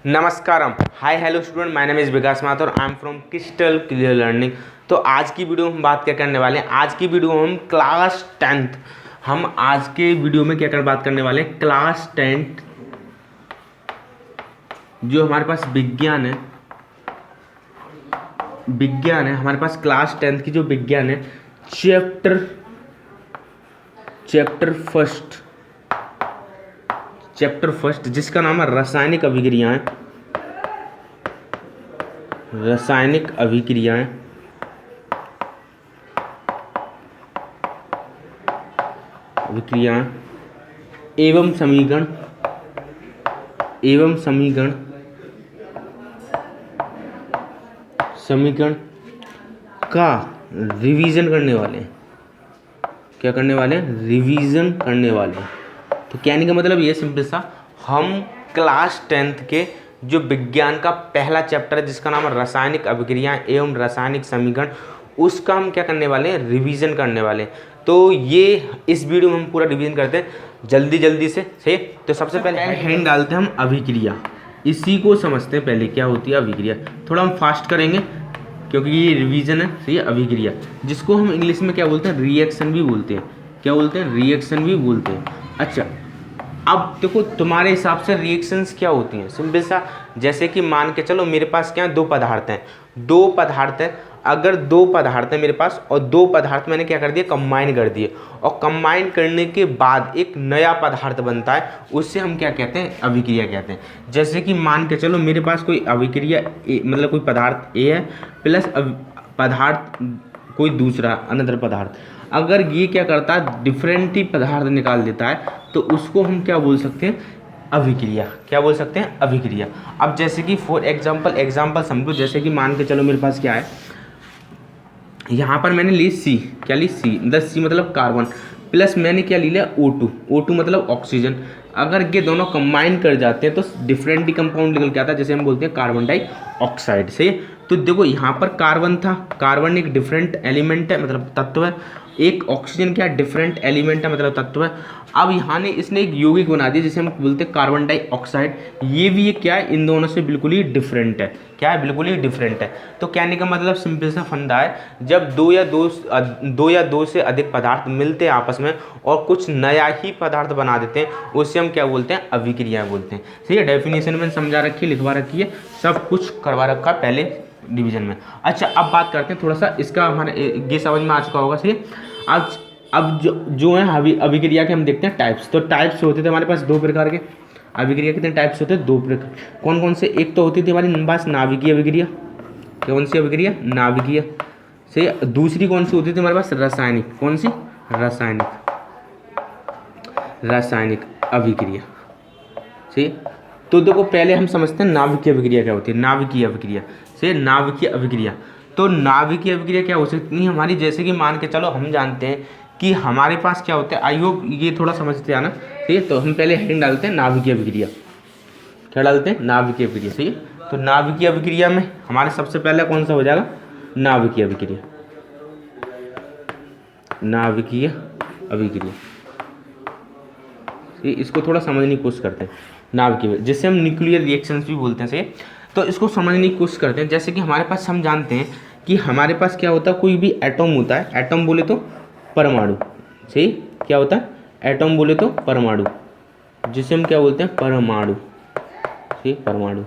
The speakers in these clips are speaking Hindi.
नमस्कारम। Hi hello student, my name is Vikas Mathur. I am from crystal clear learning. तो आज की वीडियो में हम बात क्या करने वाले हैं, आज की वीडियो में हम क्लास 10th हम आज के वीडियो में क्या बात करने वाले हैं, क्लास 10th जो हमारे पास विज्ञान है हमारे पास क्लास 10th की जो विज्ञान है, चैप्टर फर्स्ट जिसका नाम है रासायनिक अभिक्रियाएं। अभिक्रियाएं एवं समीकरण का रिवीजन करने वाले हैं। क्या करने वाले हैं? रिवीजन करने वाले हैं। तो कहने का मतलब ये सिंपल सा, हम क्लास 10th के जो विज्ञान का पहला चैप्टर है जिसका नाम है रासायनिक अभिक्रियाएं एवं रासायनिक समीकरण, उसका हम क्या करने वाले हैं? रिवीजन करने वाले हैं। तो ये इस वीडियो में हम पूरा रिवीजन करते हैं जल्दी से। सही। तो सबसे पहले हेडिंग डालते हैं हम अभिक्रिया, इसी को समझते हैं पहले क्या होती है अभिक्रिया। थोड़ा हम फास्ट करेंगे क्योंकि ये रिवीजन है। सही है। अभिक्रिया जिसको हम इंग्लिश में क्या बोलते हैं? रिएक्शन भी बोलते हैं। क्या बोलते हैं? रिएक्शन भी बोलते हैं। अच्छा, अब देखो तुम्हारे हिसाब से रिएक्शंस क्या होती हैं? सिंपल सा, जैसे कि मान के चलो मेरे पास क्या है, दो पदार्थ हैं। अगर दो पदार्थ है मेरे पास और दो पदार्थ मैंने क्या कर दिया? कंबाइन कर दिए, और कंबाइन करने के बाद एक नया पदार्थ बनता है, उससे हम क्या कहते हैं? अभिक्रिया कहते हैं। जैसे कि मान के चलो मेरे पास कोई अभिक्रिया मतलब कोई पदार्थ ए है प्लस पदार्थ कोई दूसरा अनदर पदार्थ, अगर ये क्या करता है? डिफरेंट ही पदार्थ निकाल देता है, तो उसको हम क्या बोल सकते हैं? अभिक्रिया। क्या बोल सकते हैं? अभिक्रिया। अब जैसे कि फॉर एग्जाम्पल समझो, जैसे कि मान के चलो मेरे पास क्या है, यहाँ पर मैंने ली सी। क्या ली? सी। सी मतलब कार्बन, प्लस मैंने क्या ले लिया? O2 मतलब ऑक्सीजन। अगर ये दोनों कंबाइन कर जाते हैं तो डिफरेंट ही कंपाउंड निकल के आता है, जैसे हम बोलते हैं कार्बन डाइऑक्साइड। से तो देखो यहाँ पर कार्बन था, कार्बन एक डिफरेंट एलिमेंट है मतलब तत्व है, एक ऑक्सीजन क्या डिफरेंट एलिमेंट है मतलब तत्व है। अब यहाँ ने इसने एक यौगिक बना दिया जिसे हम बोलते हैं कार्बन डाइऑक्साइड। ये भी ये क्या है? इन दोनों से बिल्कुल ही डिफरेंट है। क्या है? बिल्कुल ही डिफरेंट है। तो कहने का मतलब सिंपल सा फंडा है, जब दो या दो से अधिक पदार्थ मिलते हैं आपस में और कुछ नया ही पदार्थ बना देते हैं, उससे हम क्या बोलते हैं? अभिक्रिया बोलते हैं। ठीक है। डेफिनेशन में समझा रखी है, लिखवा रखी है, सब कुछ करवा रखा पहले डिवीजन में। अच्छा, अब बात करते हैं थोड़ा सा इसका, हमारे ये समझ में आ चुका होगा। सही। अब जो है अभिक्रिया के हम देखते हैं टाइप्स। तो टाइप्स होते थे हमारे पास दो प्रकार के। अभिक्रिया कितने टाइप्स होते हैं? दो प्रकार। कौन कौन से? एक तो होती थी हमारे पास नाभिकीय अभिक्रिया। कौन सी अभिक्रिया? नाभिकीय। से दूसरी कौन सी होती थी हमारे पास? रासायनिक। कौन सी? रासायनिक अभिक्रिया। सही। तो देखो पहले हम समझते हैं नाभिकीय अभिक्रिया क्या होती है। नाभिकीय अभिक्रिया से नाभिकीय अभिक्रिया, तो नाभिकीय अभिक्रिया क्या हो सकती है हमारी? जैसे कि मान के चलो हम जानते हैं कि हमारे पास क्या होता है, आई होप ये थोड़ा समझते आना। ठीक है। तो हम पहले हेडिंग डालते हैं नाभिकीय अभिक्रिया। क्या डालते हैं? नाभिकीय अभिक्रिया। सही है। तो नाभिकीय अभिक्रिया में हमारे सबसे पहले कौन सा हो जाएगा? नाभिकीय अभिक्रिया। नाभिकीय अभिक्रिया, इसको थोड़ा समझने की कोशिश करते हैं। नाभिकीय जिससे हम न्यूक्लियर रिएक्शंस भी बोलते हैं। सही। तो इसको समझने की कोशिश करते हैं। जैसे कि हमारे पास हम जानते हैं कि हमारे पास क्या होता है, कोई भी एटम होता है, एटम बोले तो परमाणु। सही। क्या होता है? एटम बोले तो परमाणु, जिसे हम क्या बोलते हैं? परमाणु। सही। परमाणु।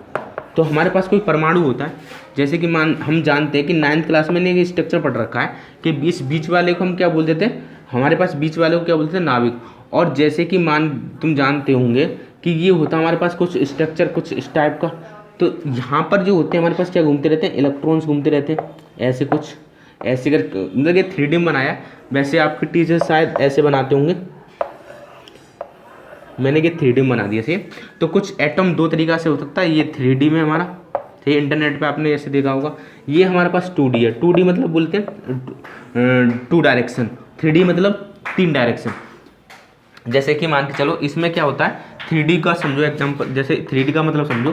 तो हमारे पास कोई परमाणु होता है, जैसे कि हम जानते हैं कि 9th क्लास में ने स्ट्रक्चर पढ़ रखा है कि बीच वाले को हम क्या बोल देते हैं? हमारे पास बीच वाले को क्या बोलते हैं? नाभिक। और जैसे कि तुम जानते होंगे कि ये होता है हमारे पास कुछ स्ट्रक्चर कुछ इस टाइप का। तो यहाँ पर जो होते हैं हमारे पास क्या घूमते रहते हैं? इलेक्ट्रॉन्स घूमते रहते हैं, ऐसे कुछ ऐसे कर, मतलब ये 3D में बनाया। वैसे आपके टीचर शायद ऐसे बनाते होंगे, मैंने ये 3D में बना दिया। सही। तो कुछ एटम दो तरीका से हो सकता है, ये 3D में हमारा। सही। इंटरनेट पे आपने ऐसे देखा होगा। ये हमारे पास 2D है। 2D मतलब बोलते हैं 2 डायरेक्शन, 3D मतलब 3 डायरेक्शन। जैसे कि मान के चलो इसमें क्या होता है? 3D का समझो एग्जाम्पल, जैसे 3D का मतलब समझो,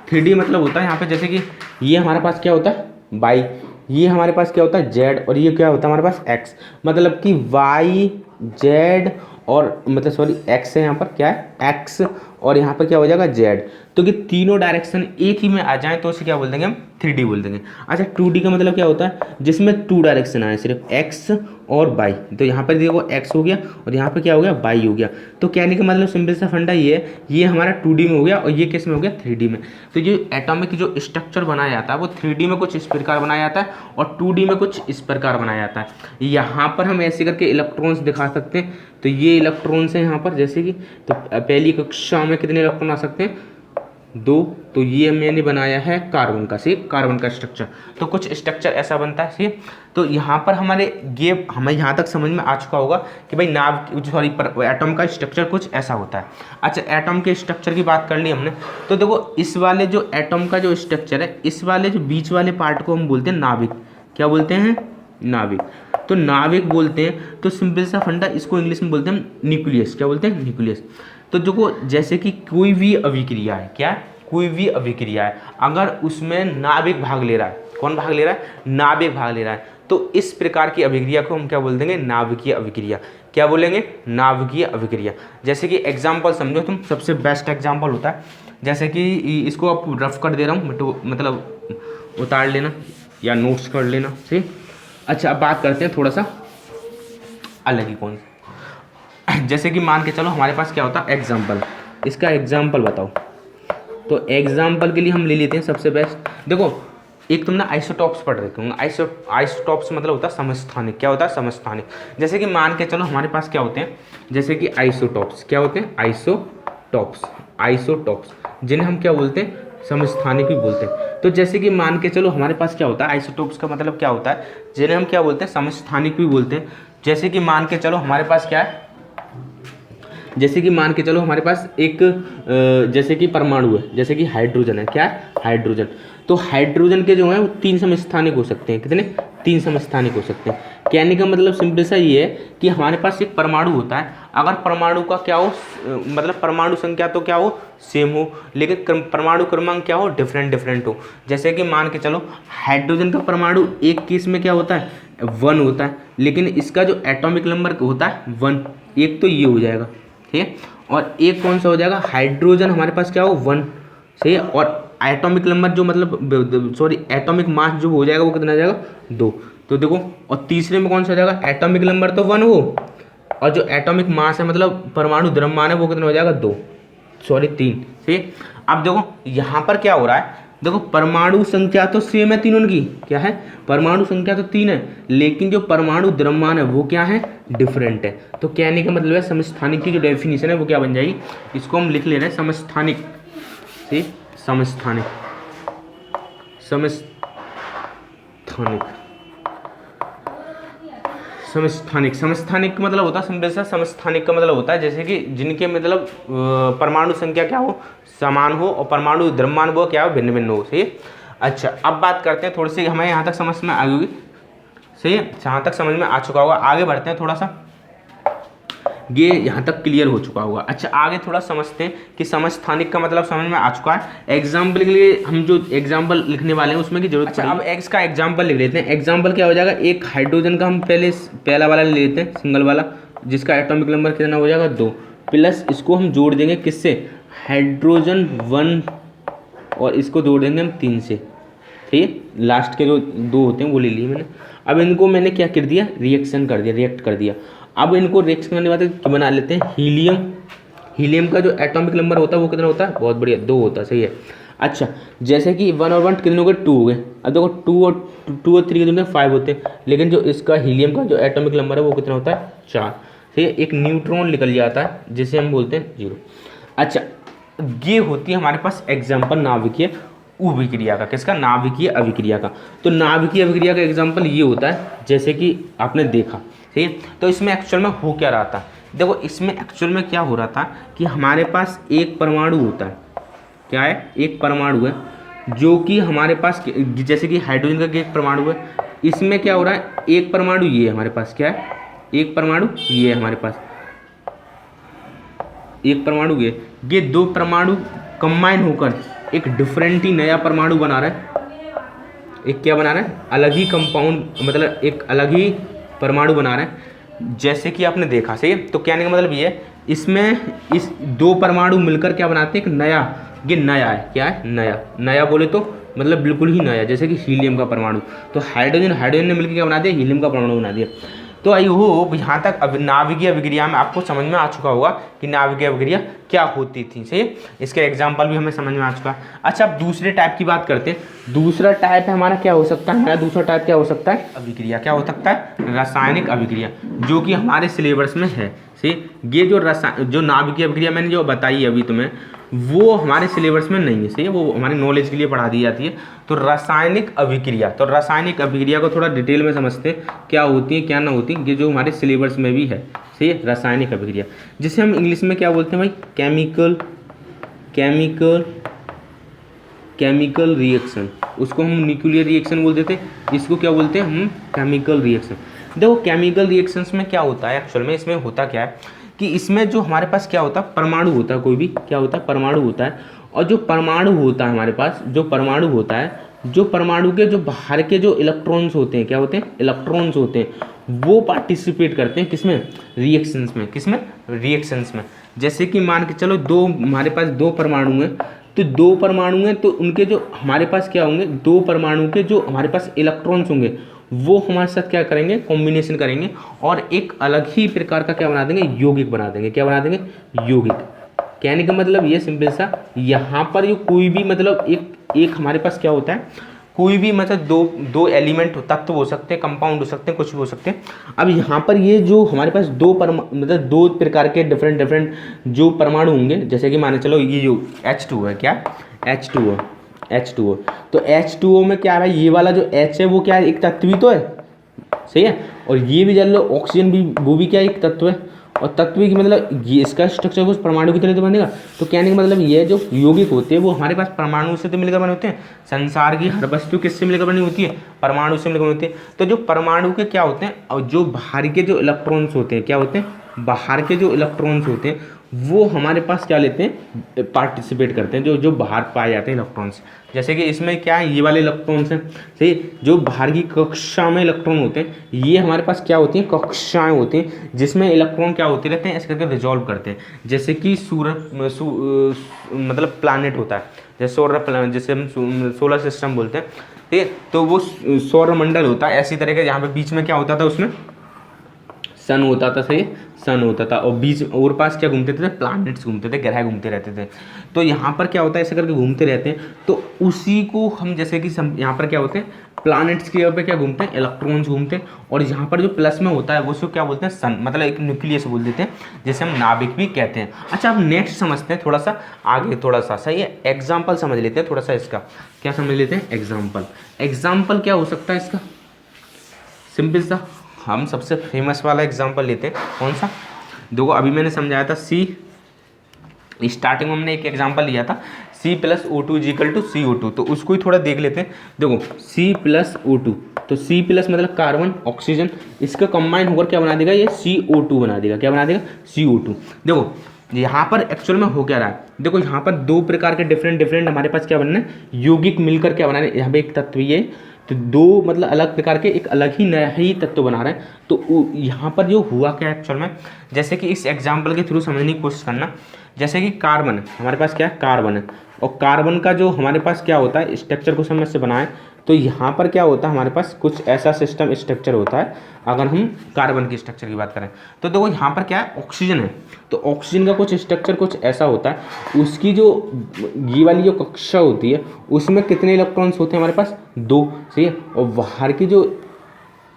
3D मतलब होता है यहाँ पे, जैसे कि ये हमारे पास क्या होता है? वाई, ये हमारे पास क्या होता है? जेड, और ये क्या होता है हमारे पास? एक्स। मतलब कि वाई जेड और मतलब सॉरी एक्स है यहाँ पर क्या है? एक्स और यहाँ पर क्या हो जाएगा जेड। तो कि तीनों डायरेक्शन एक ही में आ जाए तो उसे क्या बोल देंगे हम 3D बोल देंगे। अच्छा 2D का मतलब क्या होता है, जिसमें 2 डायरेक्शन आए सिर्फ एक्स और वाई। तो यहाँ पर देखो एक्स हो गया और यहाँ पर क्या हो गया वाई हो गया। तो कहने का मतलब सिंपल सा फंडा ये है, ये हमारा 2D में हो गया और ये किस में हो गया 3D में। तो ये एटॉमिक जो स्ट्रक्चर बनाया जाता है वो 3D में कुछ इस प्रकार बनाया जाता है और 2D में कुछ इस प्रकार बनाया जाता है। यहाँ पर हम ऐसे करके इलेक्ट्रॉन्स दिखा सकते हैं। तो ये इलेक्ट्रॉन्स हैं यहाँ पर, जैसे कि तो पहली कक्षा में कितने इलेक्ट्रॉन आ सकते हैं 2। तो ये मैंने बनाया है कार्बन का, से कार्बन का स्ट्रक्चर। तो कुछ स्ट्रक्चर ऐसा बनता है से। तो यहाँ पर हमारे ये हमें यहाँ तक समझ में आ चुका होगा कि भाई एटम का स्ट्रक्चर कुछ ऐसा होता है। अच्छा एटम के स्ट्रक्चर की बात कर ली हमने। तो देखो इस वाले जो एटम का जो स्ट्रक्चर है, इस वाले जो बीच वाले पार्ट को हम बोलते हैं नाभिक। क्या बोलते हैं? नाभिक। तो नाभिक बोलते हैं। तो सिंपल सा फंडा, इसको इंग्लिश में बोलते हैं न्यूक्लियस। क्या बोलते हैं? न्यूक्लियस। तो देखो जैसे कि कोई भी अभिक्रिया है, क्या कोई भी अभिक्रिया है, अगर उसमें नाभिक भाग ले रहा है, कौन भाग ले रहा है? नाभिक भाग ले रहा है। तो इस प्रकार की अभिक्रिया को हम क्या बोल देंगे? नाभिकीय अभिक्रिया। क्या बोलेंगे? नाभिकीय अभिक्रिया। जैसे कि एग्जाम्पल समझो तुम, सबसे बेस्ट एग्जाम्पल होता है, जैसे कि इसको आप रफ कर दे रहा हूँ, मतलब उतार लेना या नोट्स कर लेना, ठीक। अच्छा अब बात करते हैं थोड़ा सा अलग ही कौन सा, जैसे कि मान के चलो हमारे पास क्या होता है एग्जाम्पल, इसका एग्जाम्पल बताओ। तो एग्जाम्पल के लिए हम ले लेते हैं सबसे बेस्ट। देखो एक तुमने आइसोटॉप्स पढ़ रहे होंगे। आइसोटॉप्स मतलब होता है समस्थानिक। क्या होता है? समस्थानिक। जैसे कि मान के चलो हमारे पास क्या होते हैं, जैसे कि आइसोटॉप्स। क्या होते हैं? आइसोटॉप्स जिन्हें हम क्या बोलते हैं? समस्थानिक भी बोलते हैं। तो जैसे कि मान के चलो हमारे पास क्या होता है, आइसोटॉप्स का मतलब क्या होता है, जिन्हें हम क्या बोलते हैं? समस्थानिक भी बोलते हैं। जैसे कि मान के चलो हमारे पास क्या है, जैसे कि मान के चलो हमारे पास एक जैसे कि परमाणु है, जैसे कि हाइड्रोजन है। क्या है? हाइड्रोजन। तो हाइड्रोजन के जो है वो 3 समस्थानिक हो सकते हैं। कितने? 3 समस्थानिक हो सकते हैं। कहने का मतलब सिंपल सा ये है कि हमारे पास एक परमाणु होता है, अगर परमाणु का क्या हो, मतलब परमाणु संख्या तो क्या हो, सेम हो, लेकिन परमाणु क्रमांक क्या हो, डिफरेंट हो। जैसे कि मान के चलो हाइड्रोजन का परमाणु एक केस में क्या होता है, 1 होता है, लेकिन इसका जो एटॉमिक नंबर होता है 1। एक तो ये हो जाएगा, ठीक है। और एक कौन सा हो जाएगा, हाइड्रोजन हमारे पास क्या हो 1, सही है। और एटॉमिक नंबर जो मतलब एटॉमिक मास जो हो जाएगा वो कितना आ जाएगा 2। तो देखो और तीसरे में कौन सा हो जाएगा, एटॉमिक नंबर तो 1 हो और जो एटॉमिक मास है मतलब परमाणु द्रव्यमान है वो कितना हो जाएगा 3, ठीक है। अब देखो यहाँ पर क्या हो रहा है, देखो परमाणु संख्या तो सेम है तीनों की। क्या है? परमाणु संख्या तो 3 है, लेकिन जो परमाणु द्रव्यमान है वो क्या है, डिफरेंट है। तो कहने का मतलब है समस्थानिक की जो डेफिनेशन है वो क्या बन जाएगी, इसको हम लिख ले रहे हैं समस्थानिक, ठीक। समस्थानिक समस्थानिक का मतलब होता है सिंपल सा, समस्थानिक का मतलब होता है जैसे कि जिनके मतलब परमाणु संख्या क्या हो, समान हो और परमाणु द्रव्यमान वो क्या हो, भिन्न भिन्न हो, सही है। अच्छा अब बात करते हैं थोड़ी सी, हमें यहाँ तक समझ में आ गई होगी, सही है, यहाँ तक समझ में आ चुका होगा। आगे बढ़ते हैं थोड़ा सा, ये यहाँ तक क्लियर हो चुका होगा। अच्छा आगे थोड़ा समझते हैं कि समस्थानिक का मतलब समझ में आ चुका है। एग्जाम्पल के लिए हम जो एग्जाम्पल लिखने वाले हैं उसमें की जरूरत। अच्छा अब एक्स का एग्जाम्पल लिख लेते हैं। एग्जाम्पल क्या हो जाएगा, एक हाइड्रोजन का हम पहला वाला ले लेते हैं, सिंगल वाला, जिसका एटॉमिक नंबर कितना हो जाएगा 2, प्लस इसको हम जोड़ देंगे किससे, हाइड्रोजन 1 और इसको जोड़ देंगे हम 3 से, ठीक है। लास्ट के जो 2 होते हैं वो ले लिए मैंने। अब इनको मैंने क्या कर दिया, रिएक्ट कर दिया। अब इनको रिएक्शन करने वाले क्या बना लेते हैं, हीलियम का जो एटॉमिक नंबर होता है वो कितना होता है, बहुत बढ़िया 2 होता है, सही है। अच्छा जैसे कि 1 और 1 कितने हो गए, 2 हो गए। अब देखो 2 और 3 कितने 5 होते हैं, लेकिन जो इसका हीलियम का जो एटॉमिक नंबर है वो कितना होता है 4, ठीक है। एक न्यूट्रॉन निकल जाता है जिसे हम बोलते हैं 0। अच्छा ये होती है हमारे पास एग्जाम्पल नाभिकीय अभिक्रिया का, किसका, नाभिकीय अभिक्रिया का। तो नाभिकीय अभिक्रिया का एग्जाम्पल ये होता है जैसे कि आपने देखा, ठीक है। तो इसमें एक्चुअल में हो क्या रहा था, देखो इसमें एक्चुअल में क्या हो रहा था कि हमारे पास एक परमाणु होता है, क्या है, एक परमाणु है जो कि हमारे पास जैसे कि हाइड्रोजन का एक परमाणु है, इसमें क्या हो रहा है, एक परमाणु ये है हमारे पास, क्या है, एक परमाणु ये है हमारे पास, एक परमाणु ये 2 परमाणु कंबाइन होकर एक डिफरेंट ही नया परमाणु बना रहा है। एक क्या बना रहा है, अलग ही कंपाउंड, मतलब एक अलग ही परमाणु बना रहे हैं, जैसे कि आपने देखा, सही है। तो कहने का मतलब ये है इसमें इस दो परमाणु मिलकर क्या बनाते हैं, एक नया, ये नया है, क्या है, नया। नया बोले तो मतलब बिल्कुल ही नया, जैसे कि हीलियम का परमाणु। तो हाइड्रोजन ने मिलकर क्या बना दिया, हीलियम का परमाणु बना दिया। तो आई होप यहाँ तक अब नाभिकीय अभिक्रिया में आपको समझ में आ चुका होगा कि नाभिकीय अभिक्रिया क्या होती थी, सही है। इसके एग्जाम्पल भी हमें समझ में आ चुका है। अच्छा, अब दूसरे टाइप की बात करते हैं। दूसरा टाइप है हमारा, क्या हो सकता है, हमारा दूसरा टाइप क्या हो सकता है, अभिक्रिया। क्या हो सकता है, रासायनिक अभिक्रिया, जो कि हमारे सिलेबस में है। सही, ये जो नाभिकीय अभिक्रिया मैंने जो बताई अभी तुम्हें, वो हमारे सिलेबस में नहीं है, सही है, वो हमारे नॉलेज के लिए पढ़ा दी जाती है। तो रासायनिक अभिक्रिया, तो रासायनिक अभिक्रिया को थोड़ा डिटेल में समझते हैं, क्या होती है क्या ना होती है, ये जो हमारे सिलेबस में भी है, सही है, रासायनिक अभिक्रिया, जिसे हम इंग्लिश में क्या बोलते हैं भाई, केमिकल रिएक्शन। उसको हम न्यूक्लियर रिएक्शन बोल देते हैं, इसको क्या बोलते हैं हम, केमिकल रिएक्शन। देखो केमिकल रिएक्शंस में क्या होता है, एक्चुअल में इसमें होता क्या है कि इसमें जो हमारे पास क्या होता है, परमाणु होता है, कोई भी क्या होता है, परमाणु होता है। और जो परमाणु होता है हमारे पास, जो परमाणु होता है, जो परमाणु के जो बाहर के जो इलेक्ट्रॉन्स होते हैं, क्या होते हैं, इलेक्ट्रॉन्स होते हैं, वो पार्टिसिपेट करते हैं किसमें, रिएक्शंस में। किसमें, रिएक्शंस में। जैसे कि मान के चलो दो, हमारे पास दो परमाणु हैं, तो दो परमाणु हैं, तो उनके जो हमारे पास क्या होंगे, दो परमाणु के जो हमारे पास इलेक्ट्रॉन्स होंगे, वो हमारे साथ क्या करेंगे, कॉम्बिनेशन करेंगे, और एक अलग ही प्रकार का क्या बना देंगे, यौगिक बना देंगे। क्या बना देंगे, यौगिक। कहने का मतलब ये सिंपल सा, यहाँ पर ये कोई भी मतलब एक हमारे पास क्या होता है, कोई भी मतलब दो एलिमेंट तत्व हो सकते हैं, कंपाउंड हो सकते हैं, कुछ भी हो सकते हैं। अब यहाँ पर ये जो हमारे पास मतलब दो प्रकार के डिफरेंट जो परमाणु होंगे, जैसे कि माने चलो ये जो H2 है, क्या H2O। तो H2O में क्या है, ये वाला जो H है वो क्या है, एक तत्व ही तो है, सही है। और ये भी जान लो ऑक्सीजन भी, वो भी क्या एक तत्व है। और तत्व की मतलब ये इसका स्ट्रक्चर कुछ परमाणु की तरह तो बनेगा। तो कहने का मतलब ये जो यौगिक होते हैं वो हमारे पास परमाणु से तो मिलकर बने होते हैं। संसार की हर वस्तु किससे मिलकर बनी होती है, परमाणु से मिलकर बनी होती है। तो जो परमाणु के क्या होते हैं, और जो बाहर के जो इलेक्ट्रॉन्स होते हैं, क्या होते हैं, बाहर के जो इलेक्ट्रॉन्स होते हैं, वो हमारे पास क्या लेते हैं, पार्टिसिपेट करते हैं, जो बाहर पाए जाते हैं इलेक्ट्रॉन्स। जैसे कि इसमें क्या है, ये वाले इलेक्ट्रॉन्स हैं, सही। जो बाहर की कक्षा में इलेक्ट्रॉन होते हैं, ये हमारे पास क्या होती हैं, कक्षाएं होती हैं, जिसमें इलेक्ट्रॉन क्या होते रहते हैं, ऐसे करके रिजॉल्व करते हैं। जैसे कि मतलब प्लानिट होता है, जैसे जैसे हम सोलर सिस्टम बोलते हैं, ठीक है। तो वो सौर मंडल होता है, ऐसी तरह के, यहाँ पे बीच में क्या होता था, उसमें सन होता था, सही, सन होता था। और बीच और पास क्या घूमते थे, प्लैनेट्स घूमते थे, ग्रह घूमते रहते थे। तो यहाँ पर क्या होता है, ऐसे करके घूमते रहते हैं। तो उसी को हम जैसे कि यहाँ पर क्या होते हैं, प्लैनेट्स के ऊपर क्या घूमते हैं, इलेक्ट्रॉन्स घूमते हैं। और यहाँ पर जो प्लस में होता है वो उसको क्या बोलते हैं, सन, मतलब एक न्यूक्लियस बोल देते हैं, जैसे हम नाभिक भी कहते हैं। अच्छा, अब नेक्स्ट समझते हैं थोड़ा सा आगे, थोड़ा सा, सही है, एग्जाम्पल समझ लेते हैं थोड़ा सा इसका। क्या समझ लेते हैं, एग्जाम्पल क्या हो सकता है इसका, सिंपल सा हम सबसे फेमस वाला एग्जांपल लेते हैं। कौन सा, देखो अभी मैंने समझाया था स्टार्टिंग में हमने एक एग्जांपल लिया था C+O2 = CO2। तो उसको ही थोड़ा देख लेते हैं। देखो C+O2, तो C+ मतलब कार्बन, ऑक्सीजन, इसका कंबाइन होकर क्या बना देगा, ये CO2 बना देगा। क्या बना देगा, CO2। देखो यहाँ पर एक्चुअल में हो क्या रहा है, देखो यहाँ पर दो प्रकार के डिफरेंट हमारे पास क्या बनना है, यौगिक मिलकर क्या बना रहे हैं। यहाँ पे एक तत्व ये, तो दो मतलब अलग प्रकार के एक अलग ही नया ही तत्व बना रहे हैं। तो यहाँ पर जो हुआ क्या एक्चुअल में, जैसे कि इस एग्जाम्पल के थ्रू समझने की कोशिश करना। जैसे कि कार्बन है हमारे पास, क्या है, कार्बन है। और कार्बन का जो हमारे पास क्या होता है, स्ट्रक्चर को समझ से बनाए, तो यहाँ पर क्या होता है, हमारे पास कुछ ऐसा सिस्टम स्ट्रक्चर होता है। अगर हम कार्बन की स्ट्रक्चर की बात करें, तो देखो यहाँ पर क्या है, ऑक्सीजन है। तो ऑक्सीजन का कुछ स्ट्रक्चर कुछ ऐसा होता है, उसकी जो ये वाली जो कक्षा होती है, उसमें कितने इलेक्ट्रॉन्स होते हैं हमारे पास, 2, सही है। और बाहर की जो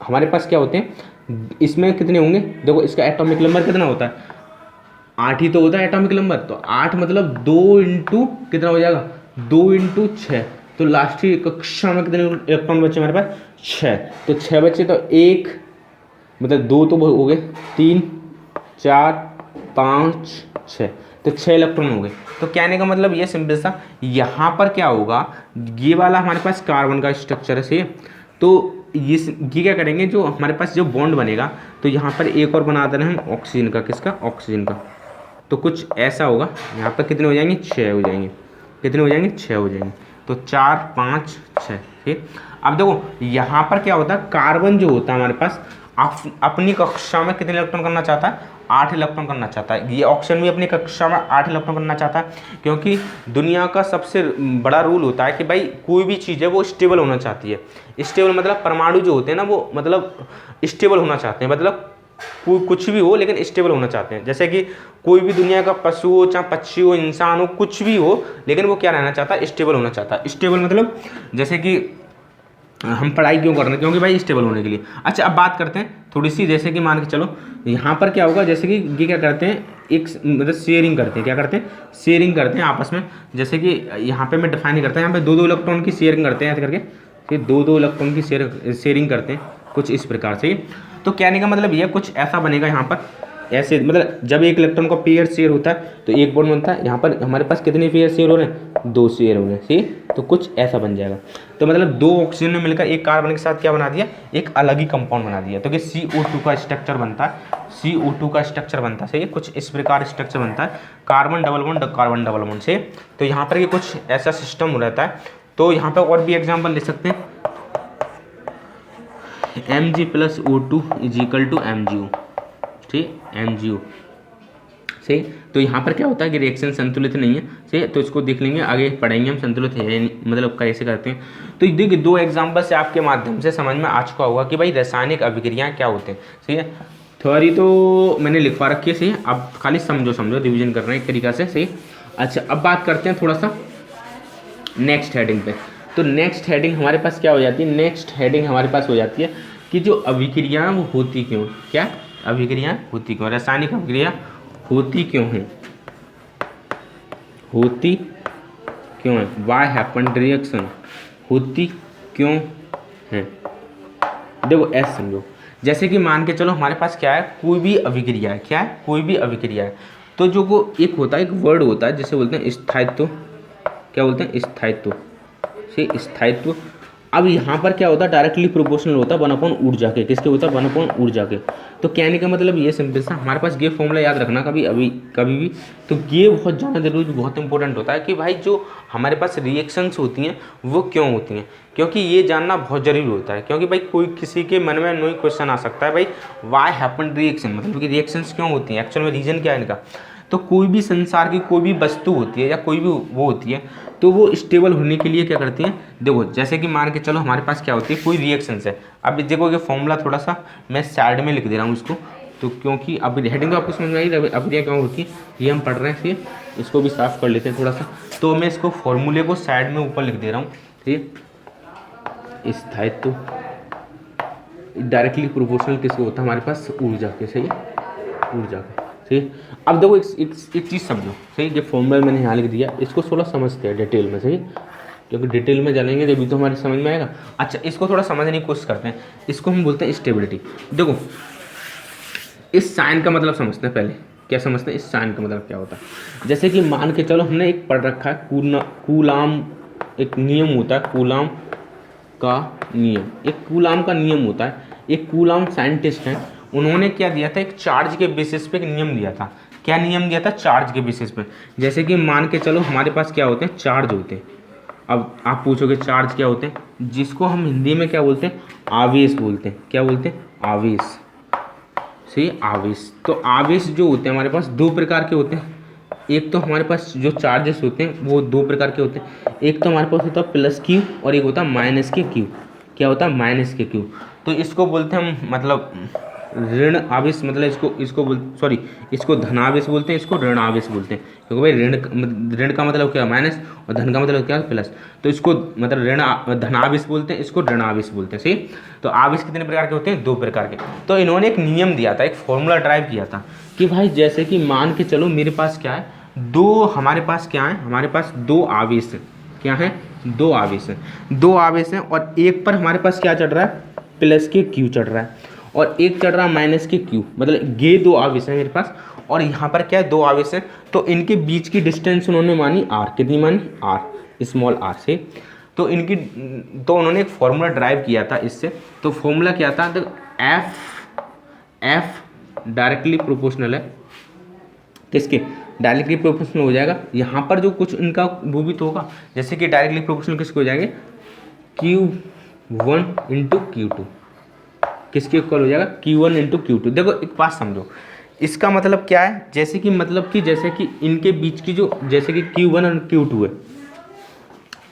हमारे पास क्या होते हैं, इसमें कितने होंगे, देखो इसका एटॉमिक नंबर कितना होता है, 8 ही तो होता है एटॉमिक नंबर। तो 8 मतलब 2 इंटू कितना हो जाएगा, 2 इंटू 6। तो लास्ट की कक्षा में कितने इलेक्ट्रॉन बचे हमारे पास, 6। तो 6 बचे, तो 1 मतलब 2 तो हो गए, 3 4 5 6, तो 6 इलेक्ट्रॉन हो गए। तो कहने का मतलब ये सिंपल सा, यहाँ पर क्या होगा, ये वाला हमारे पास कार्बन का स्ट्रक्चर है, सही है। तो ये क्या करेंगे, जो हमारे पास जो बॉन्ड बनेगा, तो यहाँ पर एक और बना देना हम ऑक्सीजन का, किसका, ऑक्सीजन का। तो कुछ ऐसा होगा, यहाँ पर कितने हो जाएंगे, 6 हो जाएंगे। कितने हो जाएंगे, 6 हो जाएंगे। तो 4 5 6, ठीक। अब देखो यहाँ पर क्या होता है, कार्बन जो होता है हमारे पास अपनी कक्षा में कितने इलेक्ट्रॉन करना चाहता है, 8 इलेक्ट्रॉन करना चाहता है। ये ऑक्सीजन भी अपनी कक्षा में 8 इलेक्ट्रॉन करना चाहता है, क्योंकि दुनिया का सबसे बड़ा रूल होता है कि भाई कोई भी चीज़ है वो स्टेबल होना चाहती है। स्टेबल मतलब परमाणु जो होते हैं ना वो मतलब स्टेबल होना चाहते हैं, मतलब कुछ भी हो लेकिन स्टेबल होना चाहते हैं। जैसे कि कोई भी दुनिया का पशु हो, चाहे पक्षी हो, इंसान हो, कुछ भी हो, लेकिन वो क्या रहना चाहता है, स्टेबल होना चाहता है। स्टेबल मतलब जैसे कि हम पढ़ाई क्यों कर रहे हैं, क्योंकि भाई स्टेबल होने के लिए। अच्छा अब बात करते हैं थोड़ी सी, जैसे कि मान के चलो यहाँ पर क्या होगा, जैसे कि ये क्या करते हैं, एक मतलब शेयरिंग करते हैं। क्या करते हैं, शेयरिंग करते हैं आपस में। जैसे कि यहाँ पे मैं डिफाइन करता हूँ, यहाँ पे 2-2 इलेक्ट्रॉन की शेयरिंग करते हैं ऐसे करके, फिर 2-2 इलेक्ट्रॉन की शेयरिंग करते हैं कुछ इस प्रकार से। तो कहने का मतलब ये कुछ ऐसा बनेगा यहाँ पर, ऐसे मतलब जब एक इलेक्ट्रॉन का पेयर शेयर होता है तो एक बॉन्ड बनता है। यहाँ पर हमारे पास कितने पेयर शेयर हो रहे हैं, 2 शेयर हो रहे हैं, सही। तो कुछ ऐसा बन जाएगा। तो मतलब 2 ऑक्सीजन ने मिलकर एक कार्बन के साथ क्या बना दिया, एक अलग ही कंपाउंड बना दिया। तो कि CO2 का स्ट्रक्चर बनता है, CO2 का स्ट्रक्चर बनता है, सही है। कुछ इस प्रकार स्ट्रक्चर बनता है, carbon double bond carbon double bond से। तो यहाँ पर ये कुछ ऐसा सिस्टम रहता है। तो यहाँ पर और भी एग्जाम्पल ले सकते हैं, Mg+O2 = MgO, ठीक, MgO, सही। तो यहाँ पर क्या होता है कि रिएक्शन संतुलित नहीं है, सही। तो इसको देख लेंगे, आगे पढ़ेंगे हम संतुलित है मतलब कैसे करते हैं। तो देखिए 2 एग्जाम्पल से आपके माध्यम से समझ में आ चुका होगा कि भाई रासायनिक अभिक्रियाएं क्या होते हैं, सही है। थ्योरी तो मैंने लिखवा रखी है, सही। अब खाली समझो रिविजन कर रहे हैं एक तरीका से, सही। अच्छा अब बात करते हैं थोड़ा सा नेक्स्ट हेडिंग पे। तो नेक्स्ट हेडिंग हमारे पास क्या हो जाती है, नेक्स्ट हेडिंग हमारे पास हो जाती है कि जो अभिक्रियाएं वो होती क्यों, क्या अभिक्रियाएं होती क्यों, रासायनिक अभिक्रिया होती क्यों हैं, होती क्यों है, वाई हैपन रिएक्शन, होती क्यों है। देखो ऐसे समझो, जैसे कि मान के चलो हमारे पास क्या है, कोई भी अभिक्रिया है, क्या है, कोई भी अभिक्रिया है। तो जो वो एक होता है, एक वर्ड होता है जिसे बोलते हैं स्थायित्व, क्या बोलते हैं, स्थायित्व, से स्थायित्व। अब यहाँ पर क्या होता है, डायरेक्टली प्रोपोर्शनल होता है 1/, ऊर्जा के, किसके होता है, 1/, ऊर्जा के। तो कहने का मतलब ये सिंपल सा, हमारे पास ये फॉर्मूला याद रखना कभी भी। तो ये बहुत ज़्यादा जरूरी, बहुत इंपॉर्टेंट होता है कि भाई जो हमारे पास रिएक्शंस होती हैं वो क्यों होती हैं, क्योंकि ये जानना बहुत जरूरी होता है। क्योंकि भाई कोई किसी के मन में नई क्वेश्चन आ सकता है, भाई वाई हैपन रिएक्शन, मतलब कि रिएक्शंस क्यों होती हैं, एक्चुअल में रीजन क्या है इनका। तो कोई भी संसार की कोई भी वस्तु होती है या कोई भी वो होती है, तो वो स्टेबल होने के लिए क्या करती हैं, देखो जैसे कि मान के चलो हमारे पास क्या होती है, कोई रिएक्शंस है। अब देखो ये फॉर्मूला थोड़ा सा मैं साइड में लिख दे रहा हूँ इसको, तो क्योंकि अब हेडिंग तो आपको समझ में आई, अभिक्रिया क्यों होती है ये हम पढ़ रहे हैं, फिर इसको भी साफ कर लेते हैं थोड़ा सा। तो मैं इसको फॉर्मूले को साइड में ऊपर लिख दे रहा हूँ, ठीक। स्थायित्व डायरेक्टली प्रोपोर्शनल किसको होता है, हमारे पास ऊर्जा के, सही है, ऊर्जा के, ठीक। अब देखो एक चीज़ समझो, सही। ये फॉर्मूला मैंने यहाँ लिख दिया, इसको थोड़ा समझते हैं डिटेल में, सही, क्योंकि डिटेल में जानेंगे जब भी तो हमारे समझ में आएगा। अच्छा इसको थोड़ा समझने की कोशिश करते हैं, इसको हम बोलते हैं स्टेबिलिटी। देखो इस साइन का मतलब समझते हैं पहले, क्या समझते हैं, इस साइन का मतलब क्या होता है। जैसे कि मान के चलो हमने एक पढ़ रखा है कूलाम, एक नियम होता है कूलाम का नियम, एक कूलाम का नियम होता है। एक कूलाम साइंटिस्ट हैं, उन्होंने क्या दिया था, एक चार्ज के बेसिस पे एक नियम दिया था। क्या नियम दिया था, चार्ज के बेसिस पे। जैसे कि मान के चलो हमारे पास क्या होते हैं, चार्ज होते हैं। अब आप पूछोगे चार्ज क्या होते हैं, जिसको हम हिंदी में क्या बोलते हैं, आवेश बोलते हैं। क्या बोलते हैं, आवेश, सही, आवेश। तो आवेश जो होते हैं हमारे पास 2 प्रकार के होते हैं। एक तो हमारे पास जो चार्जेस होते हैं वो 2 प्रकार के होते हैं। एक तो हमारे पास होता है +Q और एक होता है -Q। क्या होता है, -Q। तो इसको बोलते हैं हम मतलब ऋण आवेश, मतलब इसको धनावेश बोलते हैं, इसको ऋण आवेश बोलते हैं। क्योंकि भाई ऋण का मतलब क्या है, माइनस, और धन का मतलब क्या है, प्लस। तो इसको मतलब धनावेश बोलते हैं, इसको ऋण आवेश बोलते हैं, सही। तो आवेश कितने प्रकार के होते हैं, 2 प्रकार के। तो इन्होंने एक नियम दिया था, एक फॉर्मूला ड्राइव किया था कि भाई जैसे कि मान के चलो मेरे पास क्या है, हमारे पास क्या है, हमारे पास 2 आवेश हैं। क्या है, 2 आवेश हैं, 2 आवेश हैं। और एक पर हमारे पास क्या चढ़ रहा है, +Q चढ़ रहा है, और एक चढ़ रहा है -Q। मतलब ये 2 आवेश हैं मेरे पास, और यहाँ पर क्या है, 2 आवेश हैं। तो इनके बीच की डिस्टेंस उन्होंने मानी r, कितनी मानी, r, स्मॉल r से। तो उन्होंने एक फॉर्मूला ड्राइव किया था इससे। तो फॉर्मूला क्या था, तो F डायरेक्टली प्रोपोर्शनल है किसके, डायरेक्टली प्रोपोर्शनल हो जाएगा। यहाँ पर जो कुछ इनका वो भी तो होगा, जैसे कि डायरेक्टली प्रोपोर्शनल किसके हो जाएंगे, Q1 × Q2, किसके इक्वल हो जाएगा, Q1 इंटू Q2। देखो एक बात समझो, इसका मतलब क्या है, जैसे कि मतलब कि जैसे कि इनके बीच की जो जैसे कि Q1 और Q2 है,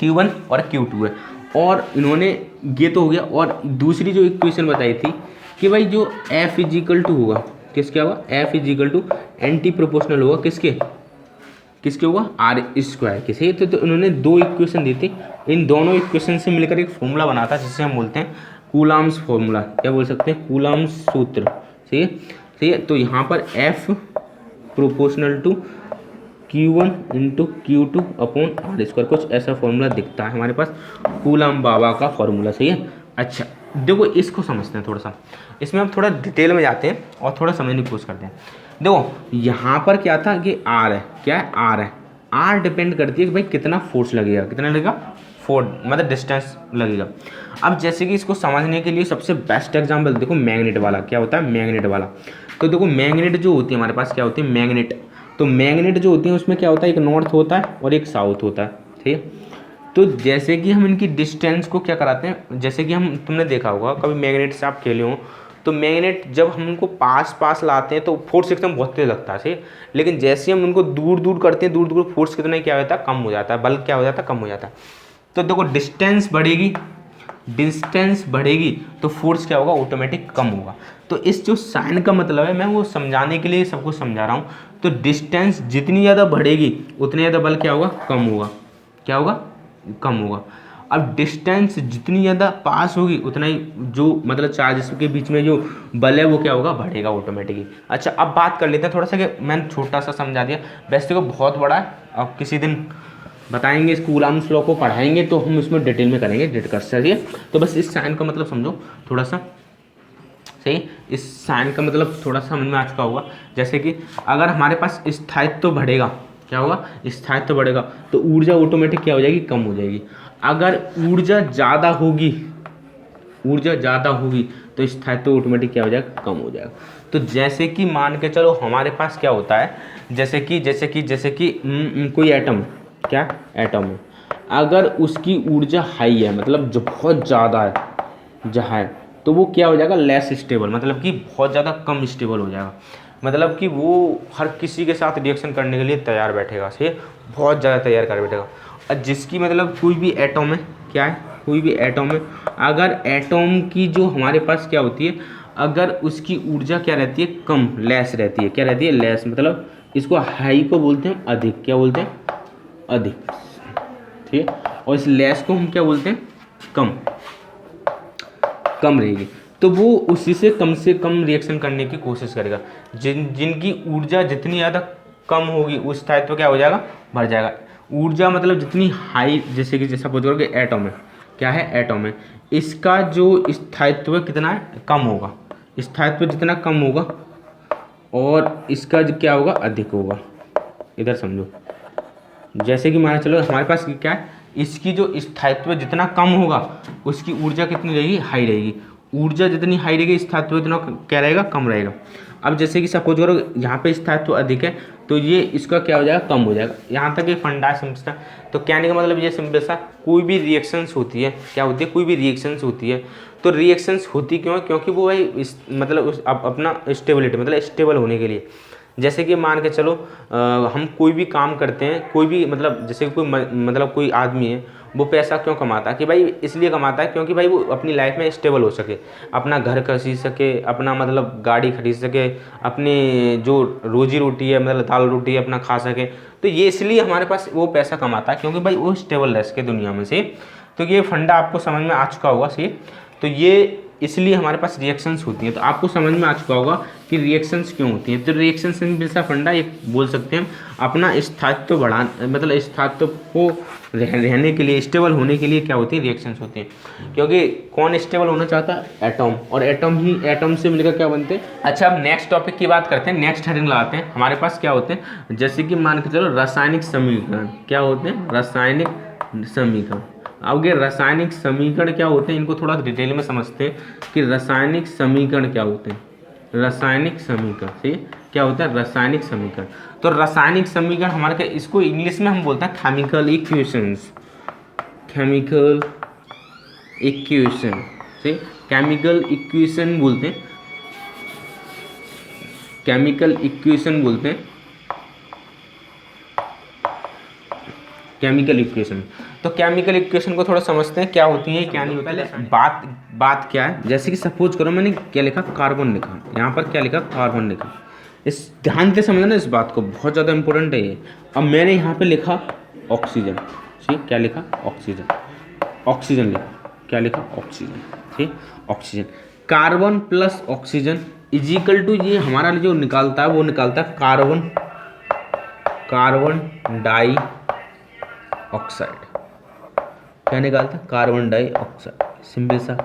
Q1 और Q2 है, और इन्होंने ये तो हो गया। और दूसरी जो इक्वेशन बताई थी कि भाई जो F इजिकल टू होगा किसके होगा, F is equal to anti proportional होगा किसके, किसके होगा, आर स्क्वायर के। सही, तो इन्होंने दो इक्वेशन दी थी, इन दोनों इक्वेशन से मिलकर एक फॉर्मूला बना था जिसे हम बोलते हैं कूलाम्स फॉर्मूला। क्या बोल सकते हैं, कूलाम्स सूत्र। सही है, सही है। तो यहाँ पर F proportional to Q1 into Q2 upon R square, कुछ ऐसा फॉर्मूला दिखता है हमारे पास, कूलाम बाबा का फॉर्मूला। सही है। अच्छा देखो इसको समझते हैं थोड़ा सा, इसमें हम थोड़ा डिटेल में जाते हैं और थोड़ा समझने की कोशिश करते हैं। देखो यहाँ पर क्या था कि आर है, क्या है, आर है। आर डिपेंड करती है कि भाई कितना फोर्स लगेगा, कितना लगेगा, फोर्स मतलब डिस्टेंस लगेगा। अब जैसे कि इसको समझने के लिए सबसे बेस्ट एग्जाम्पल देखो मैग्नेट वाला, क्या होता है, मैग्नेट वाला। तो देखो मैग्नेट जो होती है हमारे पास, क्या होती है, मैग्नेट। तो मैग्नेट जो होती है उसमें क्या होता है, एक नॉर्थ होता है और एक साउथ होता है। ठीक है। तो जैसे कि हम इनकी डिस्टेंस को क्या कराते हैं, जैसे कि हम, तुमने देखा होगा कभी मैग्नेट से आप खेले हो, तो मैग्नेट जब हम उनको पास पास लाते हैं तो फोर्स एकदम बहुत तेज लगता है। सही, लेकिन जैसे हम उनको दूर दूर करते हैं, दूर दूर फोर्स कितना क्या होता है, कम हो जाता है, बल क्या हो जाता है, कम हो जाता है। तो देखो डिस्टेंस बढ़ेगी, डिस्टेंस बढ़ेगी तो फोर्स क्या होगा, ऑटोमेटिक कम होगा। तो इस जो साइन का मतलब है, मैं वो समझाने के लिए सबको समझा रहा हूँ। तो डिस्टेंस जितनी ज़्यादा बढ़ेगी उतनी ज़्यादा बल क्या होगा, कम होगा, क्या होगा, कम होगा। अब डिस्टेंस जितनी ज़्यादा पास होगी उतना ही जो मतलब चार्जेस के बीच में जो बल है वो क्या होगा, बढ़ेगा ऑटोमेटिकली। अच्छा अब बात कर लेते हैं थोड़ा सा, कि मैंने छोटा सा समझा दिया, वैसे तो बहुत बड़ा है, अब किसी दिन बताएंगे, इस कूलाम्स लॉ को पढ़ाएंगे तो हम इसमें डिटेल में करेंगे डिस्कस। चलिए तो बस इस साइन का मतलब समझो थोड़ा सा। सही, इस साइन का मतलब थोड़ा सा समझ में आ चुका होगा। जैसे कि अगर हमारे पास स्थायित्व तो बढ़ेगा, क्या होगा, स्थायित्व तो बढ़ेगा, तो ऊर्जा ऑटोमेटिक क्या हो जाएगी, कम हो जाएगी। अगर ऊर्जा ज़्यादा होगी, ऊर्जा ज़्यादा होगी तो स्थायित्व ऑटोमेटिक क्या हो जाएगा, कम हो जाएगा। तो जैसे कि मान के चलो हमारे पास क्या होता है, जैसे कि कोई एटम, क्या एटम है, अगर उसकी ऊर्जा हाई है, मतलब जो बहुत ज़्यादा है, जहाँ है, तो वो क्या हो जाएगा, लेस स्टेबल, मतलब कि बहुत ज़्यादा कम स्टेबल हो जाएगा। मतलब कि वो हर किसी के साथ रिएक्शन करने के लिए तैयार बैठेगा, से बहुत ज़्यादा तैयार कर बैठेगा। और जिसकी मतलब कोई भी एटम है, क्या है, कोई भी एटम है, अगर एटम की जो हमारे पास क्या होती है, अगर उसकी ऊर्जा क्या रहती है, कम, लेस रहती है, क्या रहती है, लेस, मतलब इसको हाई को बोलते हैं अधिक, क्या बोलते हैं, अधिक। ठीक है। और इस लेस को हम क्या बोलते हैं, कम, कम रहेगी। तो वो उसी से कम रिएक्शन करने की कोशिश करेगा। जिनकी ऊर्जा जितनी ज़्यादा कम होगी उस स्थायित्व क्या हो जाएगा, बढ़ जाएगा। ऊर्जा मतलब जितनी हाई, जैसे कि जैसा बोल रहे हो एटम है, क्या है, एटम है, इसका जो स्थायित्व कितना है, कम होगा। स्थायित्व जितना कम होगा और इसका जो क्या होगा, अधिक होगा। इधर समझो, जैसे कि मान चलो हमारे पास क्या है, इसकी जो स्थायित्व जितना कम होगा उसकी ऊर्जा कितनी रहेगी, हाई रहेगी। ऊर्जा जितनी हाई रहेगी स्थायित्व इतना क्या रहेगा, कम रहेगा। अब जैसे कि सपोज करो यहाँ पे स्थायित्व अधिक है तो ये इसका क्या हो जाएगा, कम हो जाएगा। यहाँ तक ये फंडा सिंपल। तो कहने का मतलब ये सिंपल सा, कोई भी रिएक्शंस होती है, क्या होती है, कोई भी रिएक्शंस होती है, तो रिएक्शंस होती क्यों है, क्योंकि वो भाई मतलब अपना स्टेबिलिटी, मतलब स्टेबल होने के लिए। जैसे कि मान के चलो हम कोई भी काम करते हैं, कोई भी मतलब जैसे कोई मतलब कोई आदमी है, वो पैसा क्यों कमाता है, कि भाई इसलिए कमाता है क्योंकि भाई वो अपनी लाइफ में स्टेबल हो सके, अपना घर खरीद सके, अपना मतलब गाड़ी खरीद सके, अपनी जो रोजी रोटी है मतलब दाल रोटी है अपना खा सके। तो ये इसलिए हमारे पास वो पैसा कमाता है क्योंकि भाई वो स्टेबल रह सके दुनिया में से। तो ये फंडा आपको समझ में आ चुका होगा। सही, तो ये इसलिए हमारे पास रिएक्शंस होती हैं। तो आपको समझ में आ चुका होगा कि रिएक्शंस क्यों होती हैं। तो रिएक्शंस जैसा फंडा एक बोल सकते हैं अपना स्थायित्व बढ़ा, मतलब स्थायित्व को रहने के लिए, स्टेबल होने के लिए क्या होती है, रिएक्शंस होती हैं। क्योंकि कौन स्टेबल होना चाहता है, एटम, और एटम से मिलकर क्या बनते हैं। अच्छा अब नेक्स्ट टॉपिक की बात करते हैं, नेक्स्ट हेडिंग लगाते हैं। हमारे पास क्या होते हैं, जैसे कि मान के चलो रासायनिक समीकरण, क्या होते हैं, रासायनिक समीकरण। अब ये रासायनिक समीकरण क्या होते हैं, इनको थोड़ा डिटेल में समझते हैं कि रासायनिक समीकरण क्या होते हैं। रासायनिक समीकरण से क्या होता है, रासायनिक समीकरण। तो रासायनिक समीकरण हमारे, इसको इंग्लिश में हम बोलते हैं केमिकल इक्वेशंस, केमिकल इक्वेशन से। केमिकल इक्वेशन बोलते हैं, केमिकल इक्वेशन बोलते हैं, केमिकल इक्वेशन। तो केमिकल इक्वेशन को थोड़ा समझते हैं क्या होती है क्या नहीं होती है। पहले बात क्या है, जैसे कि सपोज करो मैंने क्या लिखा, कार्बन लिखा, यहाँ पर क्या लिखा, कार्बन लिखा। इस ध्यान से समझना इस बात को, बहुत ज़्यादा इंपॉर्टेंट है ये। अब मैंने यहाँ पे लिखा ऑक्सीजन, ठीक, क्या लिखा, ऑक्सीजन, ऑक्सीजन लिखा, क्या लिखा, ऑक्सीजन, ठीक, oxygen. Carbon plus oxygen is equal to, ये हमारा जो निकालता है वो निकालता है कार्बन, कार्बन डाई ऑक्साइड, क्या निकालता है, कार्बन डाई ऑक्साइड, सिंपल सा,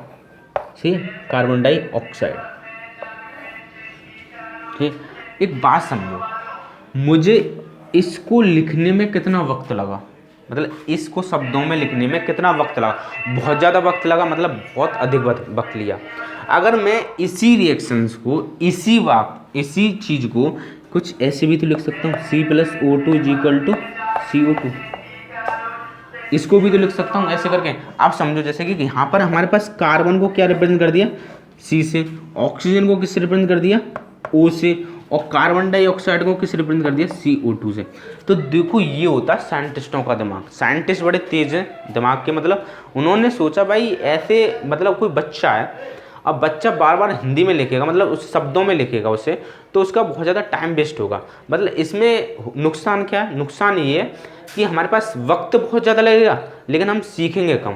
ठीक है, कार्बन डाई ऑक्साइड, ठीक। एक बात समझो, मुझे इसको लिखने में कितना वक्त लगा, मतलब इसको शब्दों में लिखने में कितना वक्त लगा, बहुत ज़्यादा वक्त लगा, मतलब बहुत अधिक वक्त लिया। अगर मैं इसी रिएक्शंस को, इसी चीज़ को कुछ ऐसे भी तो लिख सकता हूँ, C+O2 इजिकल टू CO2, इसको भी तो लिख सकता हूँ ऐसे करके। आप समझो जैसे कि यहाँ पर हमारे पास कार्बन को क्या रिप्रेजेंट कर दिया, C से, ऑक्सीजन को किससे रिप्रेजेंट कर दिया, O से, और कार्बन डाइऑक्साइड को किस रिप्रेजेंट कर दिया, CO2 से। तो देखो ये होता है साइंटिस्टों का दिमाग। साइंटिस्ट बड़े तेज हैं दिमाग के, मतलब उन्होंने सोचा भाई ऐसे, मतलब कोई बच्चा है, अब बच्चा बार बार हिंदी में लिखेगा, मतलब उस शब्दों में लिखेगा उसे, तो उसका बहुत ज़्यादा टाइम वेस्ट होगा। मतलब इसमें नुकसान क्या है, नुकसान ये है कि हमारे पास वक्त बहुत ज़्यादा लगेगा लेकिन हम सीखेंगे कम।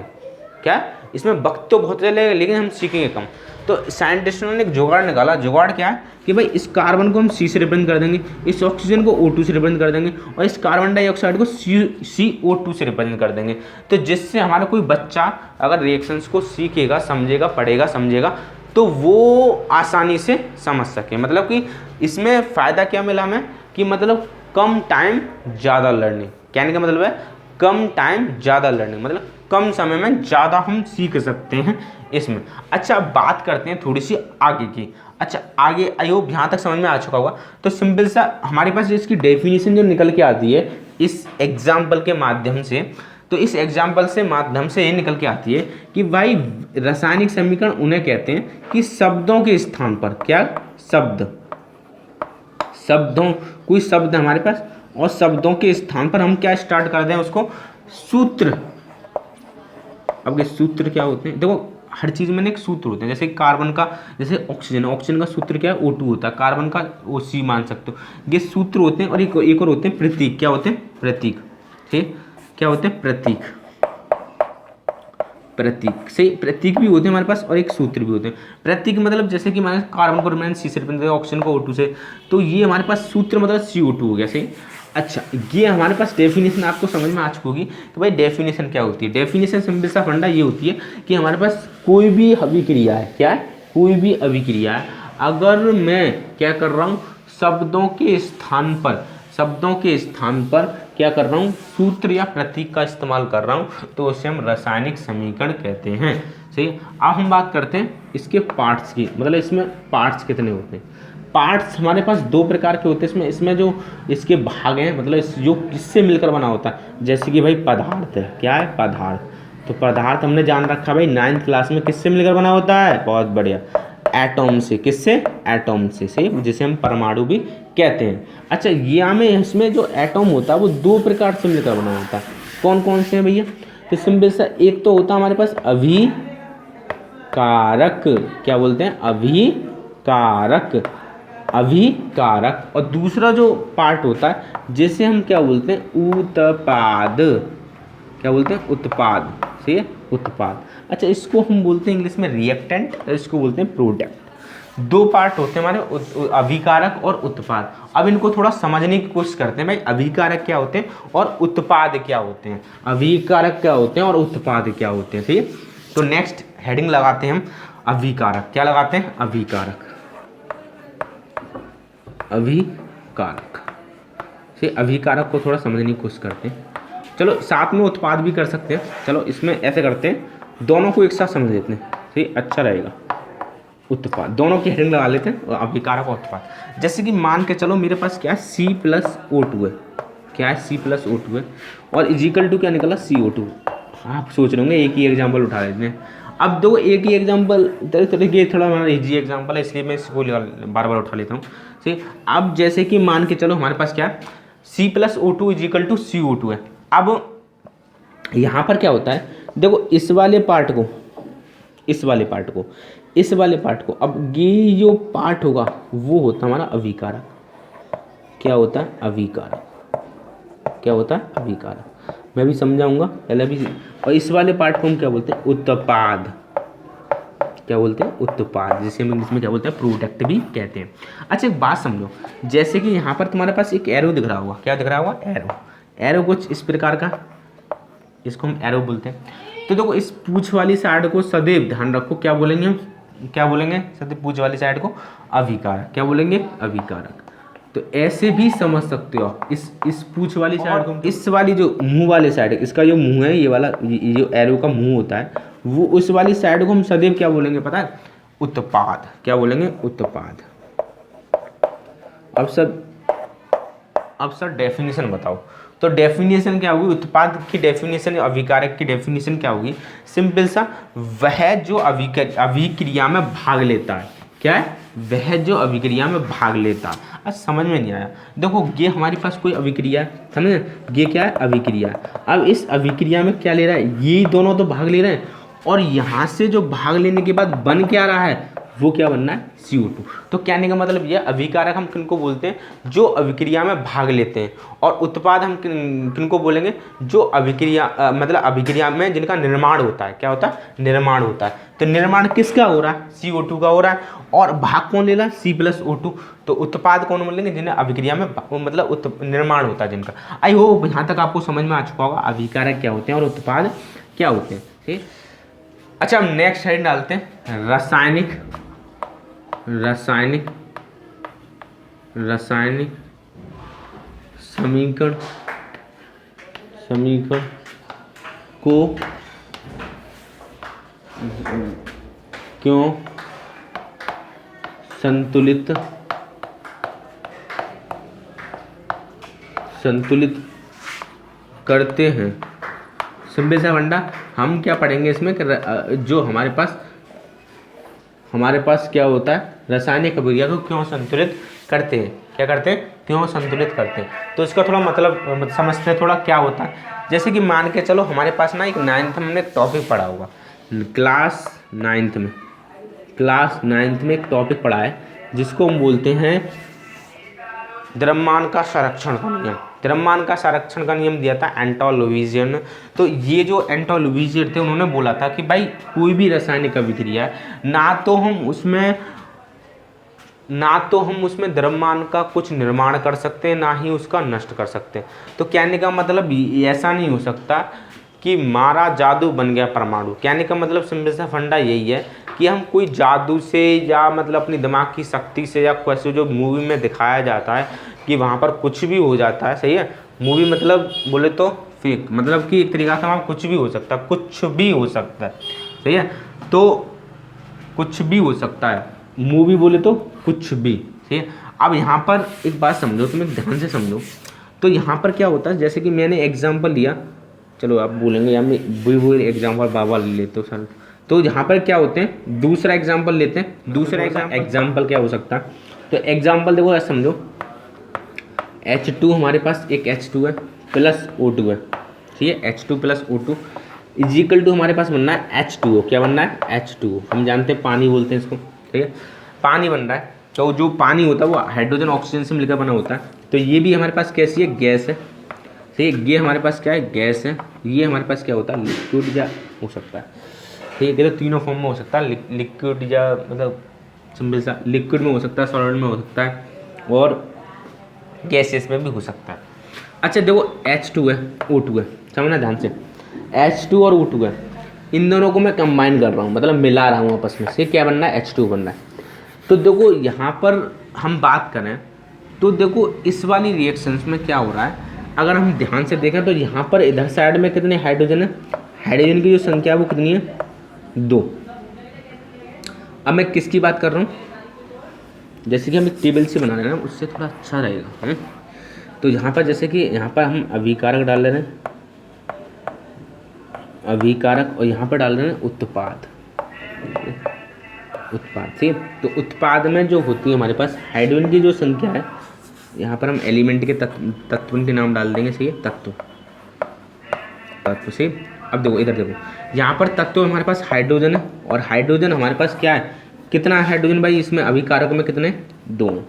क्या, इसमें वक्त तो बहुत ज़्यादा लगेगा लेकिन हम सीखेंगे कम। तो साइंटिस्टों ने एक जुगाड़ निकाला। जुगाड़ क्या है कि भाई इस कार्बन को हम C से रिप्रेजेंट कर देंगे, इस ऑक्सीजन को O2 से रिप्रेजेंट कर देंगे, और इस कार्बन डाइऑक्साइड को CO2 से रिप्रेजेंट कर देंगे। तो जिससे हमारा कोई बच्चा अगर रिएक्शंस को सीखेगा, समझेगा, पढ़ेगा, समझेगा, तो वो आसानी से समझ सके। मतलब कि इसमें फ़ायदा क्या मिला हमें कि मतलब कम टाइम ज़्यादा लर्निंग, कहने का मतलब है कम टाइम ज़्यादा लर्निंग, मतलब कम समय में ज़्यादा हम सीख सकते हैं इसमें। अच्छा, अब बात करते हैं थोड़ी सी आगे की। अच्छा, आगे आई होप यहाँ तक समझ में आ चुका होगा। तो सिंपल सा हमारे पास इसकी डेफिनेशन जो निकल के आती है इस एग्जाम्पल के माध्यम से, तो इस एग्जाम्पल से माध्यम से ये निकल के आती है कि भाई रासायनिक समीकरण उन्हें कहते हैं कि शब्दों के स्थान पर, क्या, शब्दों, कोई शब्द हमारे पास, और शब्दों के स्थान पर हम क्या स्टार्ट कर दें उसको, सूत्र। अब ये सूत्र क्या होते हैं, देखो हर चीज़ में एक सूत्र होते हैं। जैसे कार्बन का, जैसे ऑक्सीजन का सूत्र क्या है, O2 होता है, कार्बन का OC मान सकते हो। ये सूत्र होते हैं। और एक और होते हैं प्रतीक। क्या होते हैं, प्रतीक, ठीक, क्या होते हैं, प्रतीक, प्रतीक से, प्रतीक भी होते हैं हमारे पास और एक सूत्र भी होते हैं। प्रतीक मतलब जैसे कि मैंने कार्बन को रिप्रेजेंट C से रिप्रेजेंट किया, ऑक्सीजन को O2 से, तो ये हमारे पास सूत्र मतलब CO2 हो गया, सही। अच्छा, ये हमारे पास डेफिनेशन आपको समझ में आ चुकी होगी कि भाई डेफिनेशन क्या होती है। डेफिनेशन सिंपल सा फंडा ये होती है कि हमारे पास कोई भी अभिक्रिया है, क्या है, कोई भी अभिक्रिया है, अगर मैं क्या कर रहा हूँ, शब्दों के स्थान पर क्या कर रहा हूँ, सूत्र या प्रतीक का इस्तेमाल कर रहा हूँ, तो उसे हम रासायनिक समीकरण कहते हैं, सही। अब हम बात करते हैं इसके पार्ट्स की, मतलब इसमें पार्ट्स कितने होते हैं। पार्ट्स हमारे पास दो प्रकार के होते हैं। इसमें जो इसके भाग हैं, मतलब जो किससे मिलकर बना होता है, जैसे कि भाई पदार्थ है, क्या है, पदार्थ। तो पदार्थ हमने जान रखा भाई 9th क्लास में किससे मिलकर बना होता है, बहुत बढ़िया, एटॉम से। किससे, एटॉम से, सही, जिसे हम परमाणु भी कहते हैं। अच्छा, ये में इसमें जो एटॉम होता है वो दो प्रकार से मिलकर बना होता है। कौन कौन से हैं भैया, तो सिंपल सा, एक तो होता है हमारे पास अभिकारक, क्या बोलते हैं, अभिकारक, और दूसरा जो पार्ट होता है जिसे हम क्या बोलते हैं, उत्पाद, क्या बोलते हैं, उत्पाद, सही है, उत्पाद। अच्छा, इसको हम बोलते हैं इंग्लिश में रिएक्टेंट, और इसको बोलते हैं प्रोडक्ट। दो पार्ट होते हैं हमारे, अभिकारक और उत्पाद। अब इनको थोड़ा समझने की कोशिश करते हैं भाई, अभिकारक क्या होते हैं और उत्पाद क्या होते हैं, अभिकारक क्या होते हैं और उत्पाद क्या होते हैं, ठीक है। तो नेक्स्ट हेडिंग लगाते हैं हम अभिकारक। क्या लगाते हैं, अभिकारक, अभिकारक से। अभिकारक को थोड़ा समझने की कोशिश करते हैं। चलो साथ में उत्पाद भी कर सकते हैं। चलो इसमें ऐसे करते हैं, दोनों को एक साथ समझ लेते हैं, ठीक, अच्छा रहेगा। उत्पाद, दोनों की हेडिंग लगा लेते हैं, अभिकारक और उत्पाद। जैसे कि मान के चलो मेरे पास क्या है, C+O2 है, क्या है, C+O2 है, और इजिकल टू क्या निकला, CO2। आप सोच रहे होंगे एक ही एग्जाम्पल उठा लेते हैं। अब दो एक ही एग्जाम्पल तरीके, थोड़ा हमारा इजी एग्जाम्पल है इसलिए मैं इसको बार बार उठा लेता हूँ। ठीक, अब जैसे कि मान के चलो हमारे पास क्या है, C+O2 = CO2 है। अब यहाँ पर क्या होता है, देखो इस वाले पार्ट को, इस वाले पार्ट को, इस वाले पार्ट को, अब ये जो पार्ट होगा वो होता है हमारा अभिकारक। क्या होता है, अभिकारक। क्या होता है, अभिकारक। मैं भी समझाऊंगा पहले भी। और इस वाले पार्ट को हम क्या बोलते हैं, उत्पाद। क्या बोलते हैं, उत्पाद, जिसे हम इंग्लिश में क्या बोलते हैं, प्रोडक्ट भी कहते हैं। अच्छा एक बात समझो, जैसे कि यहाँ पर तुम्हारे पास एक एरो दिख रहा होगा, क्या दिख रहा होगा, एरो। एरो कुछ इस प्रकार का, इसको हम एरो बोलते हैं। तो देखो इस पूंछ वाली साइड को सदैव ध्यान रखो, क्या बोलेंगे हम, क्या बोलेंगे, सदैव पूंछ वाली साइड को अभिकारक। क्या बोलेंगे, अभिकारक। तो ऐसे भी समझ सकते हो, इस पूंछ वाली साइड को, इस वाली जो मुंह वाले साइड है, इसका जो मुंह है, ये वाला, ये जो एरो का मुंह होता है, वो उस वाली साइड को हम सदैव क्या बोलेंगे पता है, उत्पाद। क्या बोलेंगे, उत्पाद। अब सर डेफिनेशन बताओ। तो डेफिनेशन क्या होगी, उत्पाद की डेफिनेशन, अभिकारक की डेफिनेशन क्या होगी, सिंपल सा, वह जो अभिक्रिया में भाग लेता है। क्या है, वह जो अभिक्रिया में भाग लेता है। आज समझ में नहीं आया, देखो ये हमारे पास कोई अभिक्रिया है, समझे, ये क्या है, अभिक्रिया है। अब इस अभिक्रिया में क्या ले रहा है, ये दोनों तो भाग ले रहे हैं, और यहाँ से जो भाग लेने के बाद बन क्या रहा है, वो क्या बनना है, CO2। तो कहने का मतलब ये, अभिकारक हम किनको बोलते हैं, जो अभिक्रिया में भाग लेते हैं, और उत्पाद हम किनको बोलेंगे, जो अभिक्रिया मतलब अभिक्रिया में जिनका निर्माण होता है। क्या होता है, निर्माण होता है। तो निर्माण किसका हो रहा है, CO2 का हो रहा है, और भाग कौन ले रहा है, C+O2। तो उत्पाद कौन बोलेंगे, जिन्हें अभिक्रिया में मतलब निर्माण होता है जिनका। आई होप यहाँ तक आपको समझ में आ चुका होगा अभिकारक क्या होते हैं और उत्पाद क्या होते हैं। ठीक, अच्छा हम नेक्स्ट साइड डालते हैं, रासायनिक समीकरण को क्यों संतुलित करते हैं। सिंपल सा फंडा, हम क्या पढ़ेंगे इसमें, जो हमारे पास क्या होता है, रासायनिक अभिक्रिया को क्यों संतुलित करते हैं। क्या करते हैं, क्यों संतुलित करते हैं। तो इसका थोड़ा मतलब समझते हैं थोड़ा क्या होता है। जैसे कि मान के चलो हमारे पास ना एक 9th में हमने टॉपिक पढ़ा होगा, क्लास 9th में एक टॉपिक पढ़ा है जिसको हम बोलते हैं द्रव्यमान का संरक्षण का नियम। द्रव्यमान का संरक्षण का नियम दिया था एंटोन लुईविए। तो ये जो एंटोन लुईविए थे, उन्होंने बोला था कि भाई कोई भी रासायनिक अभिक्रिया है, ना तो हम उसमें द्रव्यमान का कुछ निर्माण कर सकते हैं, ना ही उसका नष्ट कर सकते हैं। तो कहने का मतलब ऐसा नहीं हो सकता कि मारा जादू बन गया परमाणु। कहने का मतलब सिंपल सा फंडा यही है कि हम कोई जादू से या मतलब अपनी दिमाग की शक्ति से, या कैसे जो मूवी में दिखाया जाता है कि वहाँ पर कुछ भी हो जाता है। सही है, मूवी मतलब बोले तो फेक, मतलब कि एक तरीका से वहाँ कुछ भी हो सकता है, कुछ भी हो सकता है। सही है, तो कुछ भी हो सकता है, मूवी बोले तो कुछ भी। ठीक है, अब यहाँ पर एक बात समझो, तुम एक ध्यान से समझो। तो यहाँ पर क्या होता है, जैसे कि मैंने एग्जाम्पल लिया, चलो आप बोलेंगे यार मैं वो एग्जाम्पल बाबा ले लेते हो सर। तो यहाँ पर क्या होते हैं, दूसरा एग्जाम्पल लेते हैं। दूसरा एग्जाम्पल क्या हो सकता है, तो एग्जाम्पल देखो ऐसा समझो, H2 हमारे पास एक H2 है प्लस O2 है। ठीक है, H2 plus O2 is equal to हमारे पास बनना है H2O। क्या बनना है, H2O। हम जानते हैं पानी बोलते हैं इसको। ठीक है, पानी बन रहा है। तो जो पानी होता है वो हाइड्रोजन ऑक्सीजन से मिलकर बना होता है। तो ये भी हमारे पास कैसी है, गैस है। ठीक है, ये हमारे पास क्या है, गैस है। ये हमारे पास क्या होता है, लिक्विड या हो सकता है। ठीक है, तो तीनों फॉर्म में हो सकता है, लिक्विड या मतलब सिंपल सा लिक्विड में हो सकता है, सॉलिड में हो सकता है, और गैसेस में भी हो सकता है। अच्छा देखो H2 है, O2 है, समझना ध्यान से। H2 और O2 है, इन दोनों को मैं कंबाइन कर रहा हूँ, मतलब मिला रहा हूँ आपस में से। क्या बनना है, H2 बनना है। तो देखो यहाँ पर हम बात करें तो देखो इस वाली रिएक्शंस में क्या हो रहा है, अगर हम ध्यान से देखें तो यहाँ पर इधर साइड में कितने हाइड्रोजन है, हाइड्रोजन की जो संख्या है वो कितनी है, 2। अब मैं किसकी बात कर रहा हूँ, जैसे कि हम एक टेबल से बना रहे हैं ना, उससे थोड़ा अच्छा रहेगा। तो यहाँ पर जैसे कि यहाँ पर हम अभिकारक डाल रहे हैं, अभिकारक, और यहाँ पर डाल रहे हैं उत्पाद। उत्पाद, ठीक है। तो उत्पाद में जो होती है हमारे पास हाइड्रोजन की जो संख्या है, यहाँ पर हम एलिमेंट के तत्व के नाम डाल देंगे, सही है, तत्व से। अब देखो इधर देखो, यहाँ पर तत्व हमारे पास हाइड्रोजन है, और हाइड्रोजन हमारे पास क्या है, कितना है हाइड्रोजन भाई, इसमें अभिकारक में कितने, 2 हैं,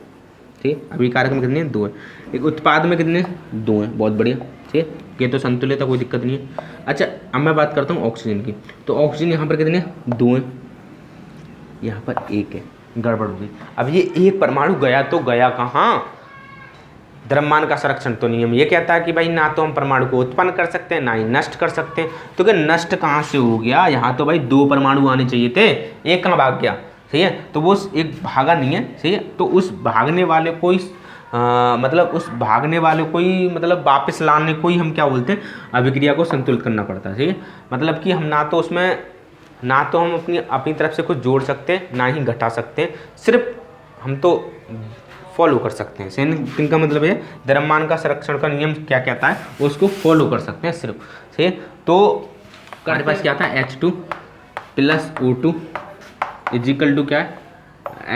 ठीक है, अभिकारक में कितने, 2 है। एक उत्पाद में कितने, 2 हैं, बहुत बढ़िया, ठीक है, ये तो संतुलित है, कोई दिक्कत नहीं है। अच्छा अब मैं बात करता हूँ ऑक्सीजन की, तो ऑक्सीजन यहाँ पर कितने, 2 हैं, यहाँ पर 1 है, गड़बड़ हो गई। अब ये एक परमाणु गया तो गया कहाँ, द्रव्यमान का संरक्षण तो नियम ये कहता है कि भाई ना तो हम परमाणु को उत्पन्न कर सकते हैं ना ही नष्ट कर सकते हैं, तो क्या नष्ट कहाँ से हो गया, यहाँ तो भाई 2 परमाणु आने चाहिए थे, एक कहाँ भाग गया, सही है, तो वो एक भागा नहीं है, सही है, तो उस भागने वाले को मतलब उस भागने वाले को ही मतलब वापस लाने को ही हम क्या बोलते हैं, अभिक्रिया को संतुलित करना पड़ता है, सही है। मतलब कि हम ना तो उसमें ना तो हम अपनी तरफ से कुछ जोड़ सकते हैं ना ही घटा सकते हैं, सिर्फ हम तो फॉलो कर सकते हैं। इनका मतलब है द्रव्यमान का संरक्षण का नियम क्या कहता है उसको फॉलो कर सकते हैं सिर्फ, ठीक है। तो हमारे पास क्या था, H2 plus O2 is equal to क्या है,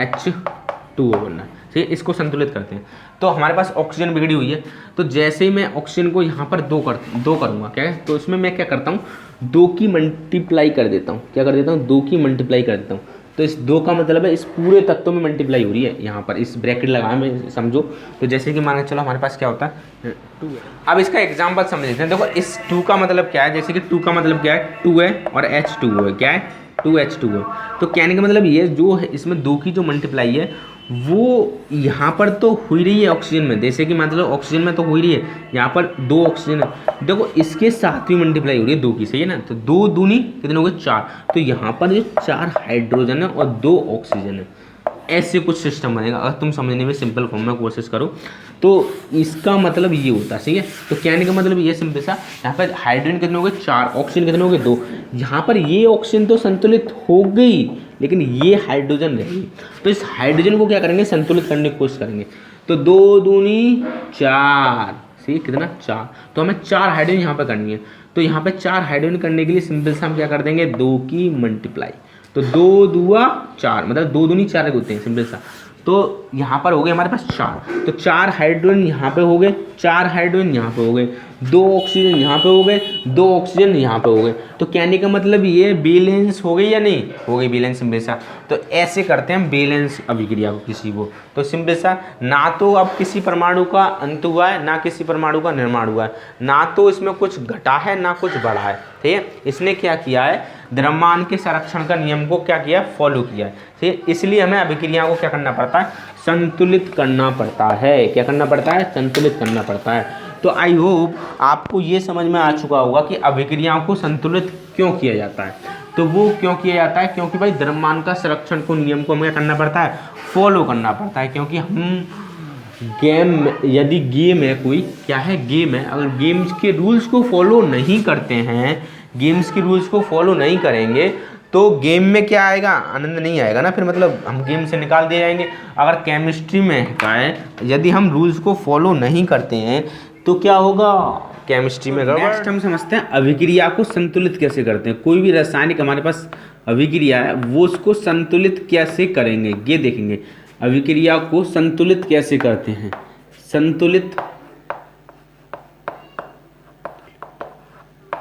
H2O बनना, ठीक है, इसको संतुलित करते हैं। तो हमारे पास ऑक्सीजन बिगड़ी हुई है, तो जैसे ही मैं ऑक्सीजन को यहाँ पर 2 करूँगा, क्या है, तो इसमें मैं क्या करता हूँ, 2 की मल्टीप्लाई कर देता हूँ, क्या कर देता हूँ, 2 की मल्टीप्लाई कर देता हूँ। तो इस 2 का मतलब है इस पूरे तत्व में मल्टीप्लाई हो रही है, यहाँ पर इस ब्रैकेट लगाए में समझो। तो जैसे कि मान के चलो हमारे पास क्या होता है, 2 है। अब इसका एग्जाम्पल समझ लेते हैं। देखो इस 2 का मतलब क्या है, जैसे कि 2 का मतलब क्या है, 2 है और H2O है, क्या है, 2H2O। तो कहने का मतलब ये जो है इसमें 2 की जो मल्टीप्लाई है वो यहाँ पर तो हो ही रही है ऑक्सीजन में, जैसे कि मतलब ऑक्सीजन में तो हो ही रही है, यहाँ पर 2 ऑक्सीजन है, देखो इसके साथ भी मल्टीप्लाई हो रही है 2 की, सही है ना, तो 2 दूनी कितने हो गए, 4, तो यहाँ पर जो 4 हाइड्रोजन है और 2 ऑक्सीजन है, ऐसे कुछ सिस्टम बनेगा। अगर तुम समझने में सिंपल फॉर्म में कोशिश करो तो इसका मतलब ये होता है, सही है। तो कहने का मतलब ये सिंपल सा, यहाँ पर हाइड्रोजन कितने हो गए, 4, ऑक्सीजन कितने हो गए, 2, यहाँ पर ये ऑक्सीजन तो संतुलित हो गई लेकिन ये हाइड्रोजन रहेगी, तो इस हाइड्रोजन को क्या करेंगे, संतुलित करने की कोशिश करेंगे। तो 2 दूनी 4, सही, कितना, 4, तो हमें 4 हाइड्रोजन यहाँ पर करनी है। तो यहाँ पे 4 हाइड्रोजन करने के लिए सिंपल सा हम क्या कर देंगे, 2 की मल्टीप्लाई, तो 2 दूआ 4, मतलब 2 दूनी 4 होते हैं, सिंपल सा। तो यहाँ पर हो गए हमारे पास 4, तो 4 हाइड्रोजन यहाँ पे हो गए, 4 हाइड्रोजन यहाँ पे हो गए, 2 ऑक्सीजन यहाँ पे हो गए, 2 ऑक्सीजन यहाँ पे हो गए। तो कहने का मतलब ये बैलेंस हो गई या नहीं हो गई, बैलेंस सिंपल सा। तो ऐसे करते हैं बैलेंस अभिक्रिया को किसी को, तो सिंपल सा, ना तो अब किसी परमाणु का अंत हुआ है ना किसी परमाणु का निर्माण हुआ है, ना तो इसमें कुछ घटा है ना कुछ बढ़ा है, ठीक है। इसने क्या किया है, द्रव्यमान के संरक्षण का नियम को क्या किया, फॉलो किया है, ठीक है। इसलिए हमें अभिक्रिया को क्या करना पड़ता है, संतुलित करना पड़ता है, क्या करना पड़ता है, संतुलित करना पड़ता है। तो आई होप आपको ये समझ में आ चुका होगा कि अभिक्रियाओं को संतुलित क्यों किया जाता है। तो वो क्यों किया जाता है, क्योंकि भाई द्रव्यमान का संरक्षण को नियम को हमें क्या करना पड़ता है, फॉलो करना पड़ता है। क्योंकि हम गेम, यदि गेम है कोई, क्या है, गेम है, अगर गेम्स के रूल्स को फॉलो नहीं करते हैं, गेम्स के रूल्स को फॉलो नहीं करेंगे तो गेम में क्या आएगा, आनंद नहीं आएगा ना, फिर मतलब हम गेम से निकाल दिए जाएंगे। अगर केमिस्ट्री में क्या है, यदि हम रूल्स को फॉलो नहीं करते हैं तो क्या होगा, केमिस्ट्री में गड़बड़। नेक्स्ट हम समझते हैं अभिक्रिया को संतुलित कैसे करते हैं। कोई भी रासायनिक हमारे पास अभिक्रिया है वो उसको संतुलित कैसे करेंगे, ये देखेंगे। अभिक्रिया को संतुलित कैसे करते हैं, संतुलित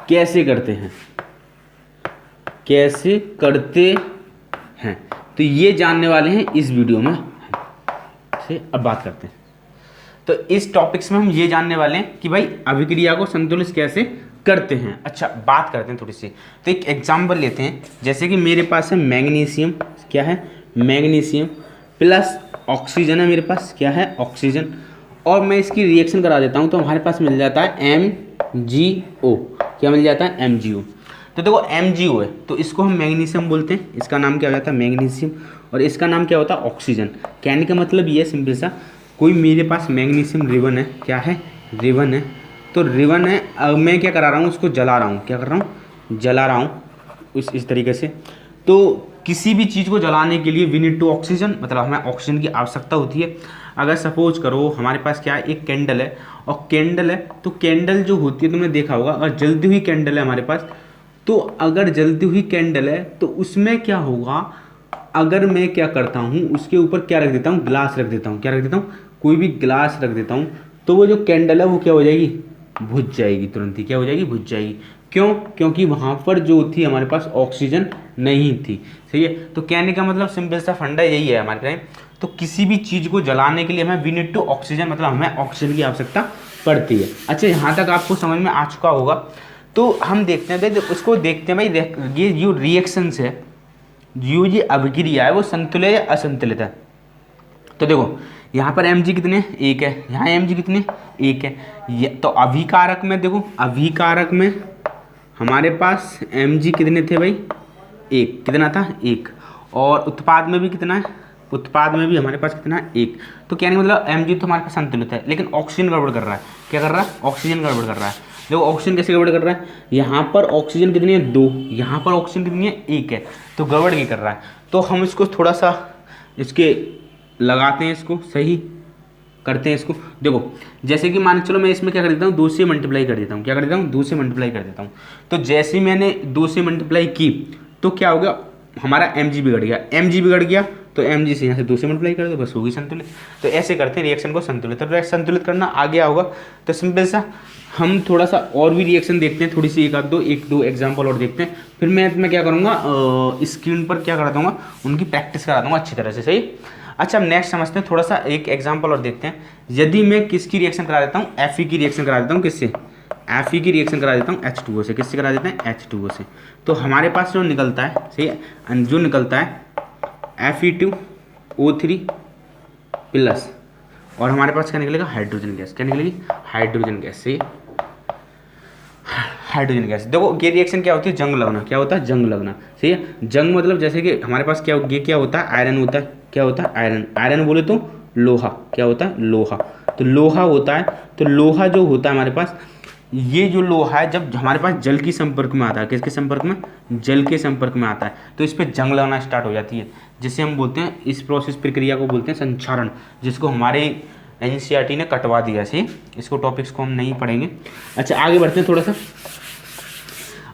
कैसे करते हैं, कैसे करते हैं, तो ये जानने वाले हैं इस वीडियो में से। अब बात करते हैं, तो इस टॉपिक्स में हम ये जानने वाले हैं कि भाई अभिक्रिया को संतुलित कैसे करते हैं। अच्छा बात करते हैं थोड़ी सी, तो एक एग्जांपल लेते हैं। जैसे कि मेरे पास है मैग्नीशियम, क्या है, मैग्नीशियम प्लस ऑक्सीजन है, मेरे पास क्या है, ऑक्सीजन, और मैं इसकी रिएक्शन करा देता हूँ तो हमारे पास मिल जाता है MgO, क्या मिल जाता है, MgO। तो देखो MgO है तो इसको हम मैग्नीशियम बोलते हैं, इसका नाम क्या हो जाता है, मैग्नीशियम, और इसका नाम क्या होता है, ऑक्सीजन। कहने का मतलब ये सिंपल सा, कोई मेरे पास मैग्नीशियम रिबन है, क्या है, रिबन है, तो रिबन है, अब मैं क्या करा रहा हूँ, उसको जला रहा हूँ, क्या कर रहा हूँ, जला रहा हूँ इस तरीके से। तो किसी भी चीज़ को जलाने के लिए वी नीड टू ऑक्सीजन, मतलब हमें ऑक्सीजन की आवश्यकता होती है। अगर सपोज करो हमारे पास क्या है, एक कैंडल है, और कैंडल है तो कैंडल जो होती है तुमने देखा होगा, अगर जलती हुई कैंडल है हमारे पास, तो अगर जलती हुई कैंडल है तो उसमें क्या होगा, अगर मैं क्या करता हूँ उसके ऊपर क्या रख देता हूँ, ग्लास रख देता हूँ, क्या रख देता हूँ, कोई भी ग्लास रख देता हूँ, तो वो जो कैंडल है वो क्या हो जाएगी, बुझ जाएगी, तुरंत ही क्या हो जाएगी, बुझ जाएगी। क्यों? क्योंकि वहाँ पर जो थी हमारे पास ऑक्सीजन नहीं थी। सही है। तो कहने का मतलब सिंपल सा फंडा यही है हमारे टाइम। तो किसी भी चीज़ को जलाने के लिए हमें वी नीड टू ऑक्सीजन, मतलब हमें ऑक्सीजन की आवश्यकता पड़ती है। अच्छा, यहाँ तक आपको समझ में आ चुका होगा। तो हम देखते हैं भाई, उसको देखते हैं भाई, ये जो रिएक्शंस है, जो ये अभिक्रिया है वो संतुलित या असंतुलित है। तो देखो यहाँ पर mg कितने, एक है, यहाँ mg कितने, एक है। ये तो अभिकारक में देखो, अभिकारक में हमारे पास mg कितने थे भाई, एक, कितना था, एक। और उत्पाद में भी कितना है, उत्पाद में भी हमारे पास कितना है, एक। तो कहने का मतलब mg तो हमारे पास संतुलित है, लेकिन ऑक्सीजन गड़बड़ कर रहा है। क्या कर रहा है, ऑक्सीजन गड़बड़ कर रहा है। देखो ऑक्सीजन कैसे गड़बड़ कर रहा है, यहाँ पर ऑक्सीजन कितनी है, दो, यहाँ पर ऑक्सीजन कितनी है, एक है। तो गड़बड़ नहीं कर रहा है। तो हम इसको थोड़ा सा इसके लगाते हैं, इसको सही करते हैं इसको। देखो जैसे कि मान चलो मैं इसमें क्या कर देता हूँ, 2 से मल्टीप्लाई कर देता हूँ, क्या कर देता हूँ, 2 से मल्टीप्लाई कर देता हूँ। तो जैसे ही मैंने 2 से मल्टीप्लाई की तो क्या हो गया, हमारा mg बिगड़ गया, mg बिगड़ गया तो mg से यहाँ से 2 से मल्टीप्लाई कर दो, बस होगी संतुलित। तो ऐसे करते हैं रिएक्शन को संतुलित। तो संतुलित करना आ गया होगा। तो सिंपल सा हम थोड़ा सा और भी रिएक्शन देखते हैं, थोड़ी सी एक दो एग्जाम्पल और देखते हैं। फिर मैं क्या करूँगा, स्क्रीन पर क्या करा दूँगा, उनकी प्रैक्टिस करा दूँगा अच्छी तरह से। सही। अच्छा, अब नेक्स्ट समझते हैं, थोड़ा सा एक एग्जांपल और देखते हैं। यदि मैं किसकी रिएक्शन करा देता हूँ, Fe की रिएक्शन करा देता हूँ, किससे, Fe की रिएक्शन करा देता हूँ H2O से। किससे करा देते हैं, H2O से। तो हमारे पास जो निकलता है, सही है, जो निकलता है Fe2O3 प्लस, और हमारे पास क्या निकलेगा, हाइड्रोजन गैस। क्या निकलेगी, हाइड्रोजन गैस। सही, हाइड्रोजन गैस। देखो ये रिएक्शन क्या होती है, जंग लगना। क्या होता है, जंग लगना। सही है। जंग मतलब जैसे कि हमारे पास क्या, ये क्या होता है, आयरन होता है। क्या होता है, आयरन। आयरन बोले तो लोहा। क्या होता है, लोहा। तो लोहा होता है। तो लोहा जो होता है हमारे पास, ये जो लोहा है जब हमारे पास जल के संपर्क में आता है, किसके संपर्क में, जल के संपर्क में आता है, तो इस पर जंग लगना स्टार्ट हो जाती है, जिसे हम बोलते हैं, इस प्रोसेस प्रक्रिया को बोलते हैं संक्षारण, जिसको हमारे एनसीईआरटी ने कटवा दिया। सही, इसको टॉपिक्स को हम नहीं पढ़ेंगे। अच्छा आगे बढ़ते हैं, थोड़ा सा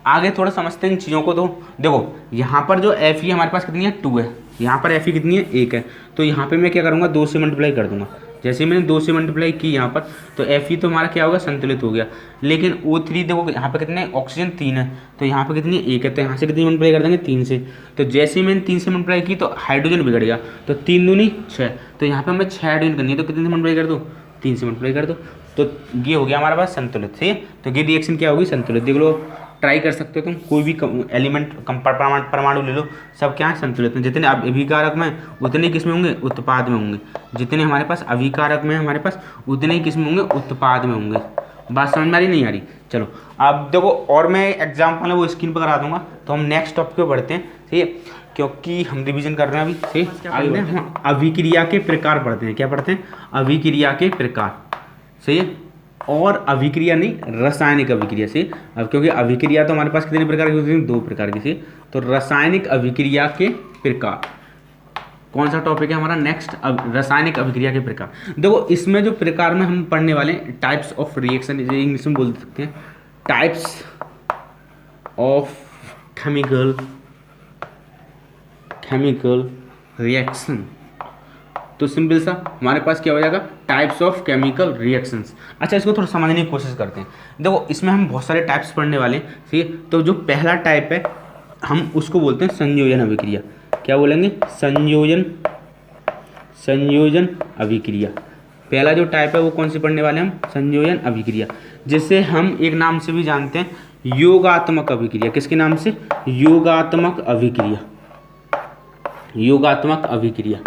आगे थोड़ा समझते हैं इन चीज़ों को। तो देखो यहाँ पर जो Fe हमारे पास कितनी है, 2 है। यहाँ पर Fe कितनी है, 1 है। तो यहाँ पे मैं क्या करूँगा, 2 से मल्टीप्लाई कर दूंगा। जैसे मैंने 2 से मल्टीप्लाई की यहाँ पर, तो Fe तो हमारा क्या होगा, संतुलित हो गया। लेकिन O3 देखो यहाँ पे कितने, ऑक्सीजन 3 है, तो यहाँ पे कितनी, 1 है। तो यहाँ से कितनी मल्टीप्लाई कर देंगे, 3 से। तो जैसे ही मैंने 3 से मल्टीप्लाई की तो हाइड्रोजन बिगड़ गया, तो 3 दूनी 6। तो यहाँ पर हमें 6 हाइड्रोजन करनी है, तो कितने से मल्टीप्लाई कर दो, 3 से मल्टीप्लाई कर दो। तो ये हो गया हमारे पास संतुलित। सही है। तो ये रिएक्शन क्या होगी, संतुलित। देख लो, ट्राई कर सकते हो तुम, कोई भी एलिमेंट परमाणु ले लो, सब क्या है, संतुलित में। जितने अभिकारक में उतने किस्में होंगे, उत्पाद में होंगे। जितने हमारे पास अभिकारक में हमारे पास, उतने ही किस्में होंगे, उत्पाद में होंगे। बात समझ में आ रही, नहीं आ रही? चलो अब देखो, और मैं एग्जाम्पल है वो स्क्रीन पर करा दूंगा। तो हम नेक्स्ट टॉपिक पे बढ़ते हैं। ठीक है, क्योंकि हम रिवीजन कर रहे हैं अभी। ठीक है, हम अभिक्रिया के प्रकार पढ़ते हैं। क्या पढ़ते हैं, अभिक्रिया के प्रकार। सही है। और अभिक्रिया नहीं, रासायनिक अभिक्रिया से। अब क्योंकि अभिक्रिया तो हमारे पास कितने प्रकार की होती है, 2 प्रकार की। से तो रासायनिक अभिक्रिया के प्रकार कौन सा टॉपिक है हमारा नेक्स्ट, रासायनिक अभिक्रिया के प्रकार। देखो इसमें जो प्रकार में हम पढ़ने वाले टाइप्स ऑफ रिएक्शन, इंग्लिश में बोल सकते हैं टाइप्स ऑफ केमिकल रिएक्शन। तो सिंपल सा हमारे पास क्या हो जाएगा, टाइप्स ऑफ केमिकल रिएक्शंस। अच्छा, इसको थोड़ा समझने की कोशिश करते हैं। देखो इसमें हम बहुत सारे टाइप्स पढ़ने वाले हैं। ठीक है, तो जो पहला टाइप है हम उसको बोलते हैं संयोजन अभिक्रिया। क्या बोलेंगे, संयोजन अभिक्रिया। पहला जो टाइप है वो कौन सी पढ़ने वाले हैं हम, संयोजन अभिक्रिया, जिसे हम एक नाम से भी जानते हैं, योगात्मक अभिक्रिया। किसके नाम से, योगात्मक अभिक्रिया। योगात्मक अभिक्रिया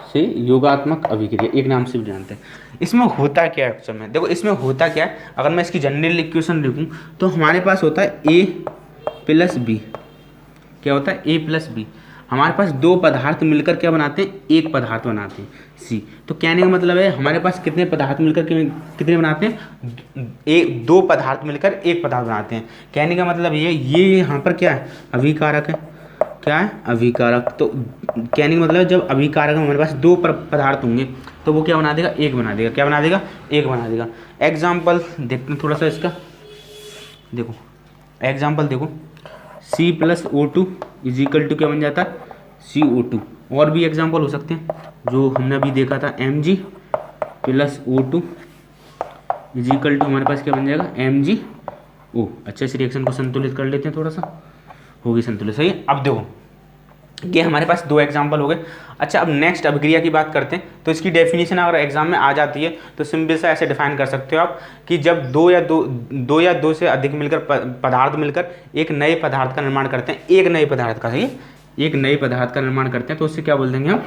से योगात्मक अभिक्रिया एक नाम से भी जानते हैं। इसमें होता क्या है एक्चुअल में, देखो इसमें होता क्या है, अगर मैं इसकी जनरल इक्वेशन लिखूं तो हमारे पास होता है A प्लस बी। क्या होता है, A प्लस बी। हमारे पास 2 पदार्थ मिलकर क्या बनाते हैं, एक पदार्थ बनाते हैं, C। तो कहने का मतलब है हमारे पास कितने पदार्थ मिलकर कितने बनाते हैं, 2 पदार्थ मिलकर एक पदार्थ बनाते हैं। कहने का मतलब ये यहाँ पर क्या है, अभिकारक है। क्या है, अभिकारक। तो कहने का मतलब है जब अभिकारक में हमारे पास 2 पदार्थ होंगे तो वो क्या बना देगा, एक बना देगा। क्या बना देगा, एक बना देगा। एग्जाम्पल देखते हैं थोड़ा सा इसका। देखो एग्जाम्पल देखो, C plus O2 is equal to क्या बन जाता है, CO2। और भी एग्जाम्पल हो सकते हैं जो हमने अभी देखा था, Mg plus O2 is equal to हमारे पास क्या बन जाएगा, MgO। अच्छा, इस रिएक्शन को संतुलित कर लेते हैं, थोड़ा सा होगी संतुलित। सही है। अब देखो ये हमारे पास दो एग्जाम्पल हो गए। अच्छा, अब नेक्स्ट अभिक्रिया की बात करते हैं। तो इसकी डेफिनेशन अगर एग्जाम में आ जाती है तो सिंपल सा ऐसे डिफाइन कर सकते हो आप कि जब दो या दो से अधिक मिलकर पदार्थ मिलकर एक नए पदार्थ का निर्माण करते हैं, एक नए पदार्थ का, सही है, एक नए पदार्थ का निर्माण करते हैं, तो उससे क्या बोल देंगे हम,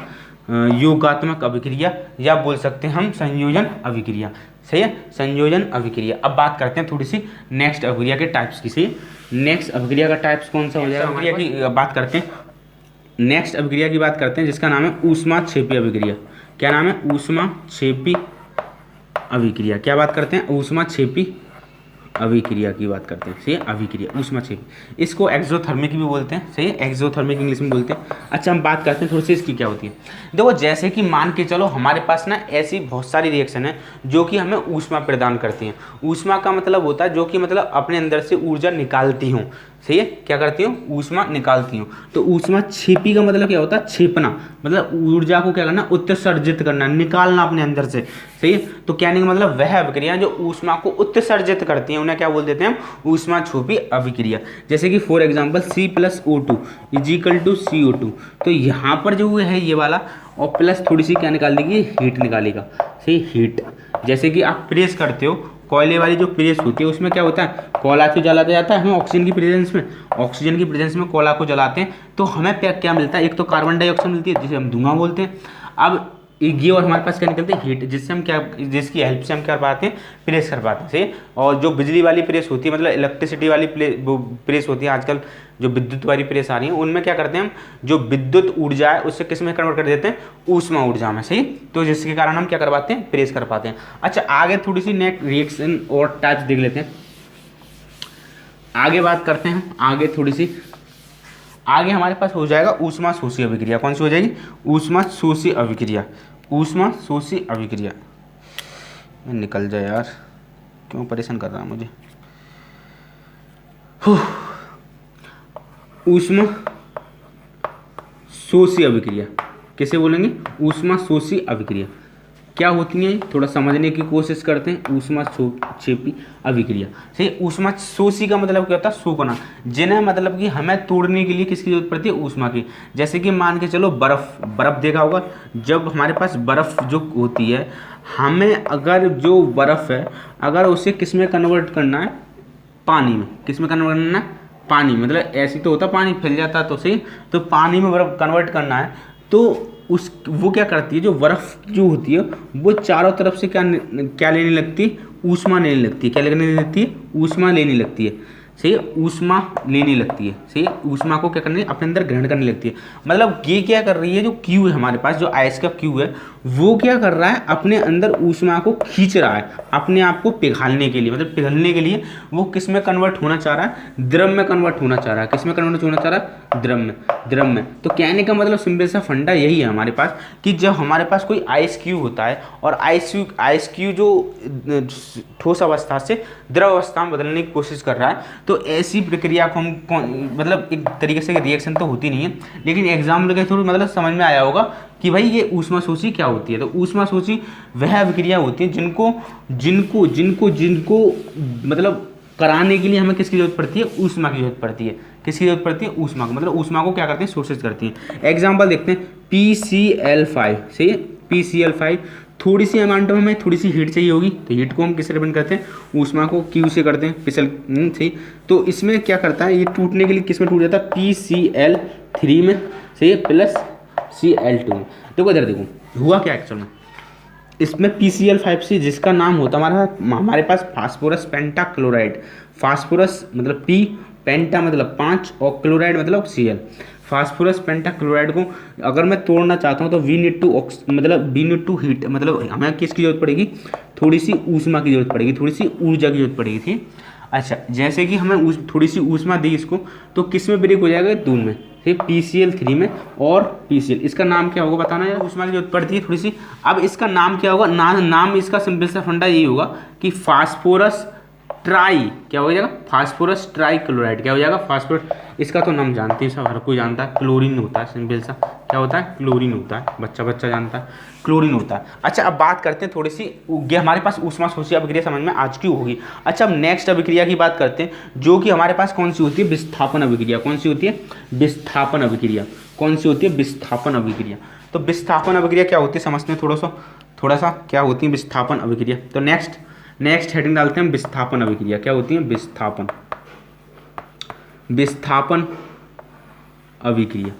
योगात्मक अभिक्रिया, या बोल सकते हैं हम संयोजन अभिक्रिया। सही है, संयोजन अभिक्रिया। अब बात करते हैं थोड़ी सी नेक्स्ट अभिक्रिया के टाइप्स की। सही, नेक्स्ट अभिक्रिया का टाइप्स कौन सा हो जाएगा, अभिक्रिया की बात करते हैं। नेक्स्ट अभिक्रिया की बात करते हैं जिसका नाम है ऊष्माक्षेपी अभिक्रिया। क्या नाम है, ऊष्माक्षेपी अभिक्रिया। क्या बात करते हैं, ऊष्माक्षेपी अभिक्रिया की बात करते हैं। सही है, अभिक्रिया ऊष्माक्षेपी, इसको एक्सोथर्मिक भी बोलते हैं। सही है, एक्सोथर्मिक इंग्लिश में बोलते हैं। अच्छा, हम बात करते हैं थोड़ी सी इसकी क्या होती है। देखो, जैसे कि मान के चलो हमारे पास ना ऐसी बहुत सारी रिएक्शन है जो कि हमें ऊष्मा प्रदान करती हैं। ऊष्मा का मतलब होता है जो कि मतलब अपने अंदर से ऊर्जा निकालती हूँ। सही है, क्या करती हूँ, ऊष्मा निकालती हूँ। तो ऊष्माक्षेपी का मतलब क्या होता है, छेपना, मतलब ऊर्जा को क्या करना, उत्सर्जित करना, निकालना अपने अंदर से। सही है, तो कहने का मतलब वह अभिक्रिया जो ऊष्मा को उत्सर्जित करती हैं उन्हें क्या बोल देते हैं हम, ऊष्माक्षेपी अभिक्रिया। जैसे कि for example C+O2 is equal to CO2। तो यहाँ पर जो है ये वाला, और प्लस थोड़ी सी क्या निकाल देगी, हीट निकालेगा। सही, हीट। जैसे कि आप प्रेस करते हो, कोयले वाली जो प्रेस होती है उसमें क्या होता है, कोयला को जलाया जाता है, हमें ऑक्सीजन की प्रेजेंस में कोयला को जलाते हैं तो हमें क्या मिलता है, एक तो कार्बन डाइऑक्साइड मिलती है जिसे हम धुआं बोलते हैं। अब ये और हमारे पास क्या निकलती है, हीट, जिससे हम क्या, जिसकी हेल्प से हम क्या कर पाते हैं, प्रेस कर पाते हैं। सही। और जो बिजली वाली प्रेस होती है, मतलब इलेक्ट्रिसिटी वाली प्रेस होती है, आजकल जो विद्युत वाली प्रेस आ रही है, उनमें क्या करते हैं हम, जो विद्युत ऊर्जा है उससे किस में कन्वर्ट कर देते हैं, ऊष्मा ऊर्जा में। सही, तो जिसके कारण हम क्या कर पाते हैं, प्रेस कर पाते हैं। अच्छा, आगे थोड़ी सी नेक्स्ट रिएक्शन और टाइप्स देख लेते हैं। आगे बात करते हैं, आगे थोड़ी सी आगे हमारे पास हो जाएगा ऊष्मा शोषी अभिक्रिया। कौन सी हो जाएगी, ऊष्मा शोषी अभिक्रिया। ऊष्मा शोषी अभिक्रिया, निकल जाए यार, क्यों परेशान कर रहा है मुझे। ऊष्मा शोषी अभिक्रिया किसे बोलेंगे, ऊष्मा शोषी अभिक्रिया। क्या होती है, थोड़ा समझने की कोशिश करते हैं। ऊष्माक्षेपी अभिक्रिया। सही, ऊष्मा शोषी का मतलब क्या होता है, सोखना, जिन्हें मतलब कि हमें तोड़ने के लिए किसकी जरूरत पड़ती है, ऊष्मा की। जैसे कि मान के चलो बर्फ देखा होगा, जब हमारे पास बर्फ जो होती है, हमें अगर जो बर्फ है अगर उसे किस में कन्वर्ट करना है, पानी में। किस में कन्वर्ट करना है, पानी, मतलब ऐसी तो होता पानी फैल जाता तो सही, तो पानी में बर्फ कन्वर्ट करना है तो वो क्या करती है, जो बर्फ़ जो होती है वो चारों तरफ से क्या लेने लगती है, ऊष्मा लेने लगती है। क्या लेने लगती है, ऊष्मा लेने लगती है। सही है, ऊष्मा लेने लगती है। सही है, ऊष्मा को क्या करने, अपने अंदर ग्रहण करने लगती है। मतलब ये क्या कर रही है, जो क्यू है हमारे पास, जो आइस का क्यू है, वो क्या कर रहा है, अपने अंदर ऊष्मा को खींच रहा है, अपने आप को पिघालने के लिए, मतलब पिघलने के लिए वो किस में कन्वर्ट होना चाह रहा है, द्रव में कन्वर्ट होना चाह रहा है। किस में कन्वर्ट होना चाह रहा है, द्रव में। तो कहने का मतलब सिंपल सा फंडा यही है हमारे पास कि जब हमारे पास कोई आइस क्यू होता है और आइस क्यू जो ठोस अवस्था से द्रव अवस्था में बदलने की कोशिश कर रहा है, तो ऐसी प्रक्रिया को हम मतलब एक तरीके से रिएक्शन तो होती नहीं है, लेकिन एग्जाम लगे थोड़ी मतलब समझ में आया होगा कि भाई ये ऊष्मा शोषी क्या होती है। तो ऊष्मा शोषी वह अभिक्रिया होती है जिनको मतलब कराने के लिए हमें किसकी जरूरत पड़ती है, ऊष्मा की जरूरत पड़ती है। किसकी जरूरत पड़ती है, ऊष्मा को, मतलब ऊष्मा को क्या करते हैं, शोषित करती है। एग्जाम्पल देखते हैं, PCl5। सही है, PCl5, थोड़ी सी अमाउंट में हमें थोड़ी सी हीट चाहिए होगी, तो हीट को हम किससे रिप्रेजेंट करते हैं, ऊष्मा को Q से करते हैं, पिसल। सही, तो इसमें क्या करता है, ये टूटने के लिए किस में टूट जाता है, PCl3 में। सही है, प्लस Cl2 में। देखो इधर देखो हुआ क्या एक्चुअल में, इसमें PCl5 से जिसका नाम होता हमारे पास फास्फोरस पेंटाक्लोराइड। फास्फोरस मतलब P, पेंटा मतलब 5 और क्लोराइड मतलब Cl। फास्फोरस पेंटाक्लोराइड को अगर मैं तोड़ना चाहता हूँ तो वी नीड टू हीट, मतलब हमें किसकी जरूरत पड़ेगी, थोड़ी सी ऊष्मा की जरूरत पड़ेगी, थोड़ी सी ऊर्जा की जरूरत पड़ेगी थी। अच्छा, जैसे कि हमें थोड़ी सी ऊष्मा दी इसको, तो किस में ब्रेक हो जाएगा, दूध में। ठीक, PCl3 में और PCl, इसका नाम क्या होगा बताना यार, ऊष्मा की जरूरत पड़ती है थोड़ी सी। अब इसका नाम क्या होगा, नाम इसका सिंपल सा फंडा यही होगा कि फास्फोरस ट्राई क्या हो जाएगा, फास्फोरस ट्राई क्लोराइड क्या हो जाएगा, फास्फोरस। इसका तो नाम जानते हैं सब, हर कोई जानता है, क्लोरीन होता है, सिंपल सा क्या होता है, क्लोरीन होता है, बच्चा बच्चा जानता है, क्लोरीन होता है। अच्छा अब बात करते हैं थोड़ी सी, ये हमारे पास ऊष्मा शोषी अभिक्रिया समझ में आज की होगी। अच्छा अब नेक्स्ट अभिक्रिया की बात करते हैं, जो कि हमारे पास कौन सी होती है, विस्थापन अभिक्रिया। कौन सी होती है, विस्थापन अभिक्रिया। कौन सी होती है, विस्थापन अभिक्रिया। तो विस्थापन अभिक्रिया क्या होती है समझते हैं थोड़ा सा क्या होती है विस्थापन अभिक्रिया। तो नेक्स्ट हेडिंग डालते हैं विस्थापन अभिक्रिया। क्या होती है, विस्थापन अभिक्रिया।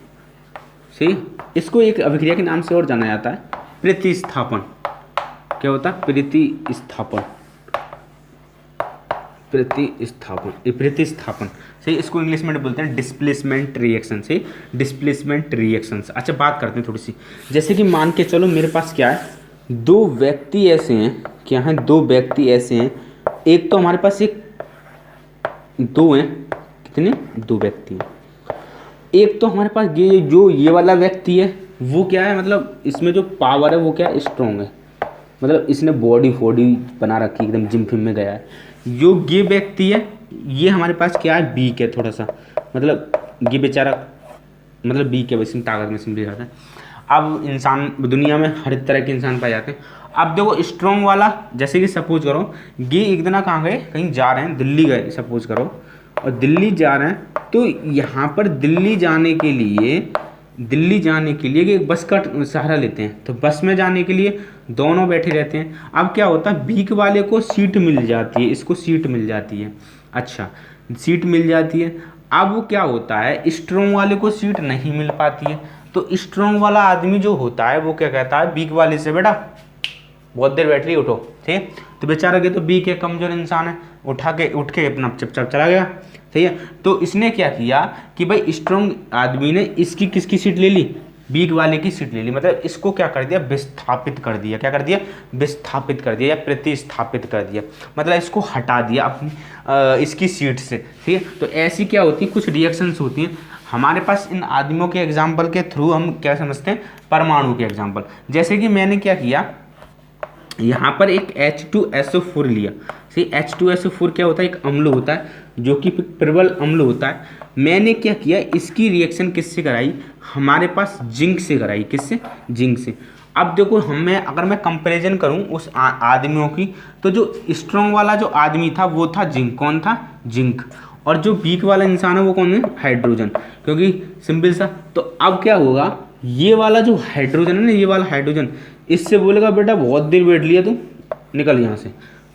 सही, इसको एक अभिक्रिया के नाम से और जाना जाता है, प्रतिस्थापन। क्या होता है, प्रतिस्थापन। सही, इसको इंग्लिश में बोलते हैं डिस्प्लेसमेंट रिएक्शन। सही, डिस्प्लेसमेंट रिएक्शंस। अच्छा बात करते हैं थोड़ी सी, जैसे कि मान के चलो मेरे पास क्या है, दो व्यक्ति ऐसे हैं, क्या हैं, दो व्यक्ति ऐसे हैं। एक तो हमारे पास दो हैं, कितने, दो व्यक्ति हैं। एक तो हमारे पास ये वाला व्यक्ति है, वो क्या है, मतलब इसमें जो पावर है वो क्या है, स्ट्रॉन्ग है, मतलब इसने बॉडी बना रखी है, एकदम जिम फिम में गया है। जो ये व्यक्ति है ये हमारे पास क्या है, वीक है थोड़ा सा, मतलब ये बेचारा मतलब वीक है, वैसे ताकत में सिंपली जाता है। अब इंसान दुनिया में हर तरह के इंसान पाए जाते हैं। अब देखो स्ट्रॉन्ग वाला, जैसे कि सपोज करो ये एक दिन कहाँ गए, कहीं जा रहे हैं, दिल्ली गए सपोज करो, और दिल्ली जा रहे हैं, तो यहाँ पर दिल्ली जाने के लिए एक बस का सहारा लेते हैं। तो बस में जाने के लिए दोनों बैठे रहते हैं। अब क्या होता है, वीक वाले को सीट मिल जाती है, इसको सीट मिल जाती है। अच्छा, सीट मिल जाती है। अब क्या होता है, स्ट्रॉन्ग वाले को सीट नहीं मिल पाती है। तो स्ट्रॉन्ग वाला आदमी जो होता है वो क्या कहता है वीक वाले से, बेटा बहुत देर बैठ रही, उठो। ठीक, तो बेचारा के तो वीक है, कमजोर इंसान है, उठ के अपना चुपचाप चला गया। सही है, तो इसने क्या किया कि भाई स्ट्रॉन्ग आदमी ने इसकी किसकी सीट ले ली, वीक वाले की सीट ले ली। मतलब इसको क्या कर दिया, विस्थापित कर दिया। क्या कर दिया, विस्थापित कर दिया या प्रतिस्थापित कर दिया, मतलब इसको हटा दिया अपनी इसकी सीट से। ठीक है, तो ऐसी क्या होती है, कुछ रिएक्शंस होती हैं हमारे पास। इन आदमियों के एग्जाम्पल के थ्रू हम क्या समझते हैं, परमाणु के एग्जाम्पल। जैसे कि मैंने क्या किया, यहाँ पर एक H2SO4 लिया। सही, H2SO4 क्या होता है, एक अम्ल होता है जो कि प्रबल अम्ल होता है। मैंने क्या किया, इसकी रिएक्शन किससे कराई, हमारे पास जिंक से कराई। किससे, जिंक से। अब देखो अगर मैं कंपैरिजन करूं उस आदमियों की, तो जो स्ट्रॉन्ग वाला जो आदमी था वो था जिंक। कौन था, जिंक। और जो वीक वाला इंसान है वो कौन है, हाइड्रोजन। क्योंकि सिंपल सा, तो अब क्या होगा, ये वाला जो हाइड्रोजन है ना, ये वाला हाइड्रोजन इससे बोलेगा बेटा बहुत देर बैठ लिया तू, निकल यहाँ से।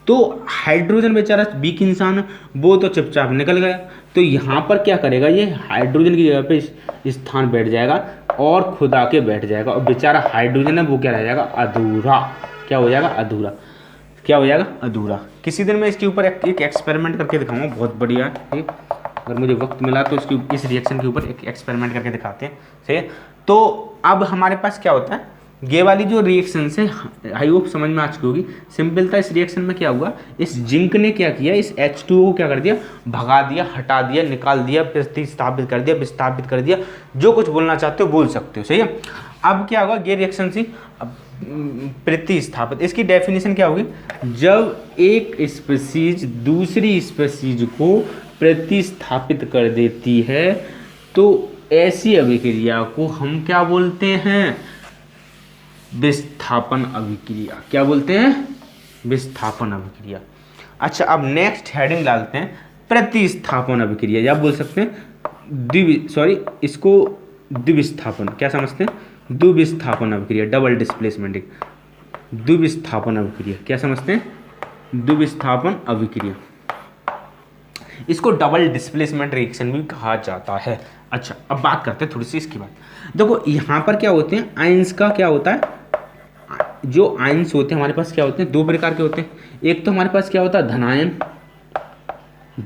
तो हाइड्रोजन बेचारा वीक इंसान है, वो तो चुपचाप निकल गया। तो यहाँ पर क्या करेगा, ये हाइड्रोजन की जगह पे स्थान बैठ जाएगा और खुदा के बैठ जाएगा, और बेचारा हाइड्रोजन है वो क्या रह जाएगा, अधूरा। क्या हो जाएगा, अधूरा। क्या हो जाएगा, अधूरा। किसी दिन मैं इसके ऊपर एक एक्सपेरिमेंट करके दिखाऊंगा, बहुत बढ़िया है। ठीक, अगर मुझे वक्त मिला तो इस रिएक्शन के ऊपर एक एक्सपेरिमेंट करके दिखाते हैं। सही है, तो अब हमारे पास क्या होता है, ये वाली जो रिएक्शन है, आई होप समझ में आ चुकी होगी। सिंपल था, इस रिएक्शन में क्या हुआ, इस जिंक ने क्या किया, इस H2O को क्या कर दिया, भगा दिया, हटा दिया, निकाल दिया, प्रतिस्थापित कर दिया, विस्थापित कर दिया, जो कुछ बोलना चाहते हो बोल सकते हो। सही है, अब क्या होगा, ये रिएक्शन सी प्रतिस्थापित। इसकी डेफिनेशन क्या होगी, जब एक स्पीशीज दूसरी स्पीशीज को प्रतिस्थापित कर देती है तो ऐसी अभिक्रिया को हम क्या बोलते हैं, विस्थापन अभिक्रिया। क्या बोलते हैं, विस्थापन अभिक्रिया। अच्छा अब नेक्स्ट हेडिंग डालते हैं प्रतिस्थापन अभिक्रिया, या बोल सकते हैं इसको द्विविस्थापन। क्या समझते हैं, द्विविस्थापन अभिक्रिया, डबल डिस्प्लेसमेंट। द्विविस्थापन अभिक्रिया क्या समझते हैं, द्विविस्थापन अभिक्रिया, इसको डबल डिस्प्लेसमेंट रिएक्शन भी कहा जाता है। अच्छा अब बात करते हैं थोड़ी सी इसकी बात। देखो यहाँ पर क्या होते हैं, आयंस का क्या होता है, जो आयंस होते हैं हमारे पास क्या होते हैं, दो प्रकार के होते हैं। एक तो हमारे पास क्या होता है,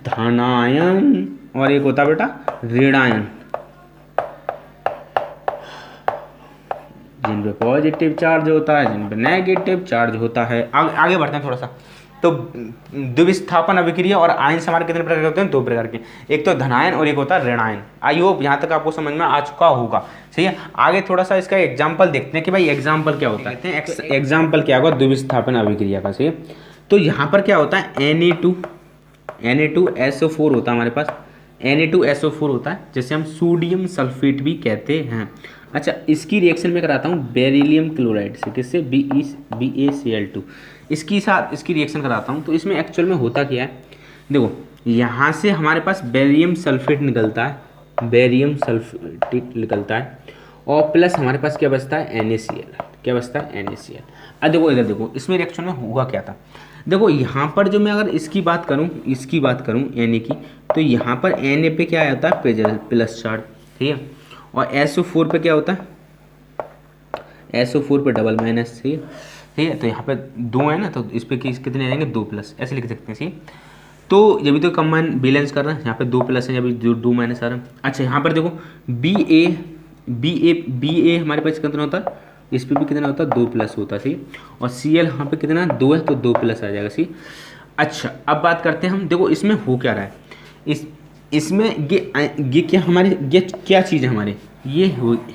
धनायन, और एक होता है बेटा ऋणायन, जिन पे पॉजिटिव चार्ज होता है, जिन पे नेगेटिव चार्ज होता है। आगे बढ़ते हैं थोड़ा सा। तो द्विविस्थापन अभिक्रिया और आयंस हमारे कितने प्रकार के होते हैं, दो प्रकार के, एक तो धनायन और एक होता है ऋणायन। आई होप यहाँ तक आपको समझ में आ चुका होगा। सही है, आगे थोड़ा सा इसका एग्जाम्पल देखते हैं कि भाई एग्जाम्पल क्या होता है। एग्जाम्पल क्या होगा द्विविस्थापन अभिक्रिया का। सही है, तो यहाँ पर क्या होता है Na2 Na2SO4 होता है हमारे पास, Na2SO4 होता है, जैसे हम सोडियम सल्फेट भी कहते हैं। अच्छा, इसकी रिएक्शन में कराता हूँ बेरिलियम क्लोराइड से, किससे, BaCl2, इसकी साथ इसकी रिएक्शन कराता हूँ। तो इसमें एक्चुअल में होता क्या है, देखो यहाँ से हमारे पास बेरियम सल्फेट निकलता है, बेरियम सल्फेट निकलता है, और प्लस हमारे पास क्या बचता है, NaCl, क्या बचता है, NaCl। अब देखो इधर देखो, इसमें रिएक्शन में हुआ क्या था, देखो यहाँ पर जो मैं अगर इसकी बात करूँ Na की, तो यहाँ पर Na पे क्या आता है, प्लस चार्ज, ठीक है, और SO4 पे क्या होता है, SO4 पे डबल माइनस, ठीक है, तो यहाँ पे 2 है ना, तो इस पे कितने आ जाएंगे, 2 प्लस, ऐसे लिख सकते हैं, ठीक। तो जब भी तो कंबाइन बैलेंस कर रहे हैं, यहाँ पे 2 प्लस है, जब 2 माइनस आ रहा है। अच्छा, यहाँ पर देखो बी ए हमारे पास कितना होता है, इस पे भी कितना होता है, 2 प्लस होता है, ठीक, और Cl यहाँ पे कितना 2 है, तो 2 प्लस आ जाएगा, ठीक। अच्छा, अब बात करते हैं हम, देखो इसमें हो क्या रहा है, इसमें ये क्या हमारी, ये क्या चीज़ है हमारे,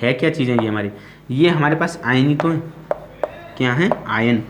है क्या चीज़ है ये हमारी, ये हमारे पास आयन ही तो है, क्या है, आयन,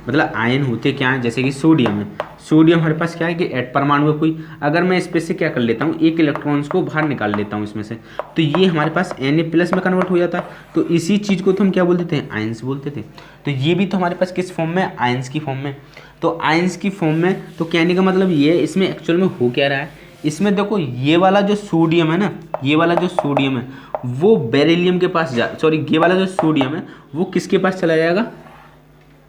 मतलब आयन होते क्या है, जैसे कि सोडियम है, सोडियम हमारे पास क्या है कि एट परमाणु है कोई, अगर मैं इस पे से क्या कर लेता हूँ, एक इलेक्ट्रॉन्स को बाहर निकाल लेता हूँ इसमें से, तो ये हमारे पास Na+ में कन्वर्ट हो जाता है। तो इसी चीज़ को तो हम क्या बोलते थे, आयंस बोलते थे। तो ये भी तो हमारे पास किस फॉर्म में, आयंस की फॉर्म में। तो आयंस की फॉर्म में, तो कहने का मतलब ये है, इसमें एक्चुअल में हो क्या रहा है, इसमें देखो ये वाला जो सोडियम है ना, ये वाला जो सोडियम है वो बेरिलियम के पास ये वाला जो सोडियम है वो किसके पास चला जाएगा,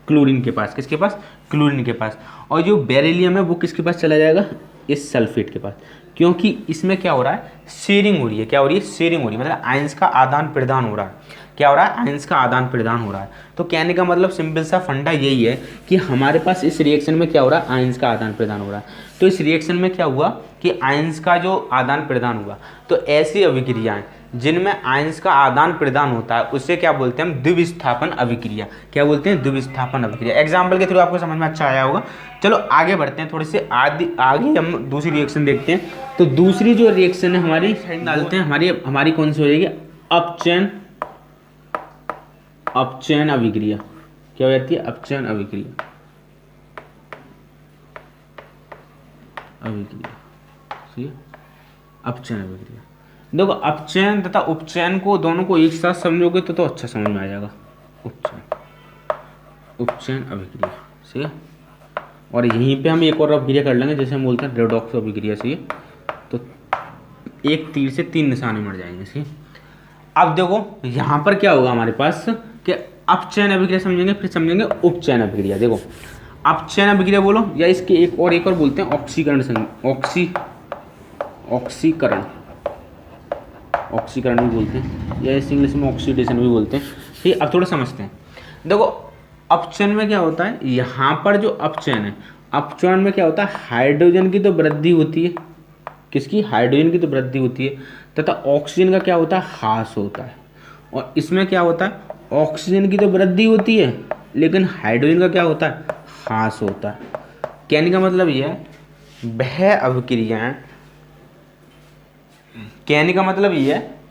क्लोरीन के पास, किसके पास, क्लोरीन के पास, और जो बेरिलियम है वो किसके पास चला जाएगा, इस सल्फेट के पास, क्योंकि इसमें क्या हो रहा है, शेयरिंग हो रही है, क्या हो रही है, शेयरिंग हो रही है, मतलब आयंस का आदान प्रदान हो रहा है, क्या हो रहा है, आयंस का आदान प्रदान हो रहा है। तो कहने का मतलब सिंपल सा फंडा यही है कि हमारे पास इस रिएक्शन में क्या हो रहा है, आयंस का आदान प्रदान हो रहा है। तो इस रिएक्शन में क्या हुआ कि आयंस का जो आदान प्रदान हुआ, तो ऐसी अभिक्रियाएं जिनमें आयंस का आदान प्रदान होता है उसे क्या बोलते हैं हम, द्विविस्थापन अभिक्रिया, क्या बोलते हैं, द्विविस्थापन अभिक्रिया। एग्जाम्पल के थ्रू आपको समझ में अच्छा आया होगा। चलो आगे बढ़ते हैं, थोड़े से आगे हम दूसरी रिएक्शन देखते हैं। तो दूसरी जो रिएक्शन है हमारी डालते हैं, हमारी कौन सी हो जाएगी, अपचयन अभिक्रिया, क्या हो जाती है, अपचयन अभिक्रिया, ठीक है, अपचयन अभिक्रिया। देखो अपचयन तथा उपचयन को दोनों को एक साथ समझोगे तो अच्छा समझ में आ जाएगा, उपचयन अभिक्रिया, ठीक है। और यहीं पे हम एक और अभिक्रिया कर लेंगे, जैसे हम बोलते हैं रेडॉक्स अभिक्रिया, ठीक है, तो एक तीर से 3 निशाने मर जाएंगे, ठीक है। अब देखो यहाँ पर क्या होगा हमारे पास कि अपचयन अभिक्रिया समझेंगे, फिर समझेंगे उपचयन अभिक्रिया। देखो अपचयन अभिक्रिया बोलो, या इसके एक और बोलते हैं ऑक्सीकरण, ऑक्सीकरण भी बोलते हैं, या इस इंग्लिश में ऑक्सीडेशन भी बोलते हैं, ठीक। अब थोड़ा समझते हैं। देखो अपचयन में क्या होता है, यहाँ पर जो अपचयन है, अपचयन में क्या होता है, हाइड्रोजन की तो वृद्धि होती है, किसकी, हाइड्रोजन की तो वृद्धि होती है, तथा ऑक्सीजन का क्या होता है, ह्रास होता है। और इसमें क्या होता है, ऑक्सीजन की तो वृद्धि होती है लेकिन हाइड्रोजन का क्या होता है, ह्रास होता है। कहने का मतलब यह है,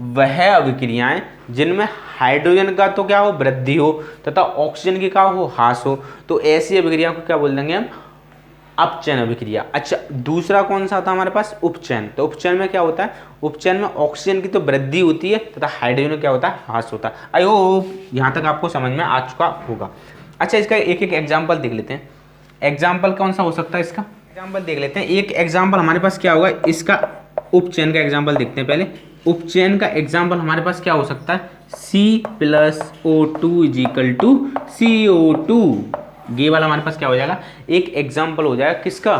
वह अभिक्रियाएं जिनमें हाइड्रोजन का तो क्या हो, वृद्धि हो, तथा ऑक्सीजन की क्या हो, ह्रास हो, तो ऐसी अभिक्रिया को क्या बोल देंगे हम, अपचयन अभिक्रिया। अच्छा, दूसरा कौन सा होता है हमारे पास, उपचयन। तो उपचयन में क्या होता है, उपचयन में ऑक्सीजन की तो वृद्धि होती है तथा हाइड्रोजन में क्या होता है, ह्रास होता है। आई होप यहाँ तक आपको समझ में आ चुका होगा। अच्छा, इसका एक एक एग्जाम्पल देख लेते हैं। एग्जाम्पल कौन सा हो सकता है, इसका एग्जाम्पल देख लेते हैं। एक एग्जाम्पल हमारे पास क्या होगा, इसका उपचयन का एग्जाम्पल देखते हैं पहले। उपचयन का एग्जाम्पल हमारे पास क्या हो सकता है, C+O2 = CO2, ये वाला हमारे पास क्या हो जाएगा, एक एग्जाम्पल हो जाएगा किसका,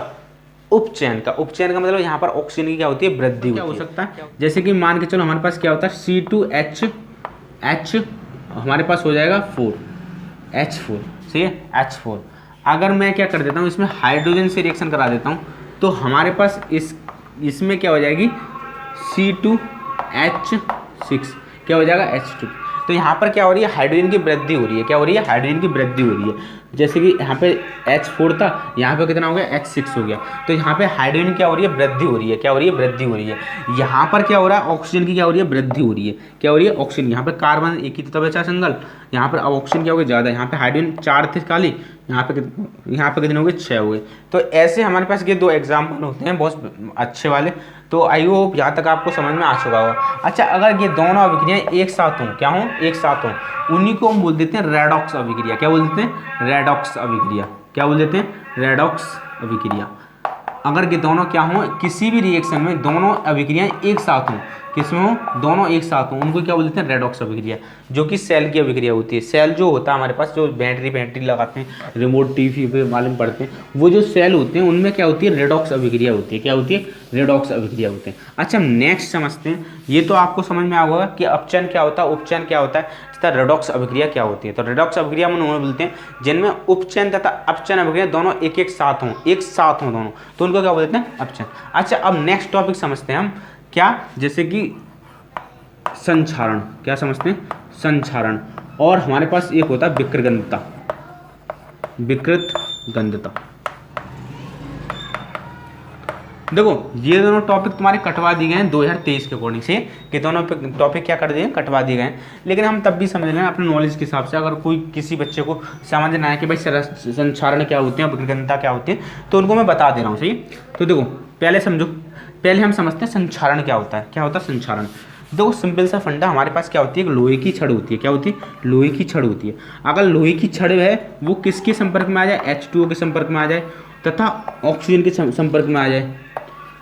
उपचयन का। उपचयन का मतलब यहाँ पर ऑक्सीजन की क्या होती है, वृद्धि क्या हो सकता है, जैसे कि मान के चलो हमारे पास क्या होता है, C2H हमारे पास हो जाएगा 4 H4, ठीक है, H4। अगर मैं क्या कर देता हूँ, इसमें हाइड्रोजन से रिएक्शन करा देता हूँ, तो हमारे पास इसमें क्या हो जाएगी, C2H6 क्या हो जाएगा, H2। तो यहाँ पर क्या हो रही है, हाइड्रोजन की वृद्धि हो रही है, क्या हो रही है, हाइड्रोजन की वृद्धि हो रही है। जैसे कि यहाँ पे H4 था, यहाँ पे कितना हो गया, H6 हो गया, तो यहाँ पे हाइड्रोजन क्या हो रही है, वृद्धि हो रही है, क्या हो रही है, वृद्धि हो रही है। यहाँ पर क्या हो रहा है, ऑक्सीजन की क्या हो रही है, वृद्धि हो रही है, क्या हो रही है, ऑक्सीजन। यहाँ पे कार्बन एक ही तो बचा सिंगल, यहाँ पर अब ऑक्सीजन क्या हो गया, ज़्यादा, यहाँ पे हाइड्रोजन 4 थे खाली, यहाँ पे कितने हो गए, 6 हुए। तो ऐसे हमारे पास ये 2 एग्जाम्पल होते हैं बहुत अच्छे वाले। तो आई होप यहाँ तक आपको समझ में आ चुका होगा। अच्छा, अगर ये दोनों अभिक्रियाएं एक साथ हों, क्या हों, एक साथ हों, उन्हीं को हम बोल देते हैं रेडॉक्स अभिक्रिया। क्या बोल देते हैं, रेडॉक्स अभिक्रिया। क्या बोल देते हैं, रेडॉक्स अभिक्रिया। अगर ये दोनों क्या हों, किसी भी रिएक्शन में दोनों अभिक्रियाएं एक साथ हों, किसमें हो, दोनों एक साथ हों, उनको क्या बोलते हैं, रेडॉक्स अभिक्रिया, जो कि सेल की अभिक्रिया होती है। सेल जो होता है हमारे पास, जो बैटरी लगाते हैं, रिमोट टीवी पे मालूम पड़ते हैं, वो जो सेल होते हैं उनमें क्या होती है, रेडॉक्स अभिक्रिया होती है। क्या होती है, रेडॉक्स अभिक्रिया होते हैं। अच्छा, नेक्स्ट समझते हैं। ये तो आपको समझ में आ होगा कि अपचयन क्या होता है, उपचयन क्या होता है, तथा रेडॉक्स अभिक्रिया क्या होती है। तो रेडॉक्स अभिक्रिया हम उन्हें बोलते हैं जिनमें उपचयन तथा अपचयन अभिक्रिया दोनों एक साथ हों दोनों, तो उनको क्या बोलते हैं, अपचयन। अच्छा, अब नेक्स्ट टॉपिक समझते हैं हम, क्या, जैसे कि संक्षारण। क्या समझते हैं, संक्षारण। और हमारे पास एक होता है विकृत गंधता। देखो, ये दोनों टॉपिक तुम्हारे कटवा दिए गए हैं 2023 के अकॉर्डिंग से, कि दोनों टॉपिक क्या कर दिए, कटवा दिए गए हैं। लेकिन हम तब भी समझ रहे हैं अपने नॉलेज के हिसाब से। अगर कोई किसी बच्चे को समझना है कि भाई संक्षारण क्या होते हैं, विकृत क्या होती है, तो उनको मैं बता दे रहा हूँ। सही। तो देखो, पहले समझो, पहले हम समझते हैं संक्षारण क्या होता है। क्या होता है संक्षारण? देखो, सिंपल सा फंडा, हमारे पास क्या होती है, एक लोहे की छड़ होती है। क्या होती है, लोहे की छड़ होती है। अगर लोहे की छड़ है वो किसके संपर्क में आ जाए, H2O के संपर्क में आ जाए तथा ऑक्सीजन के संपर्क में आ जाए,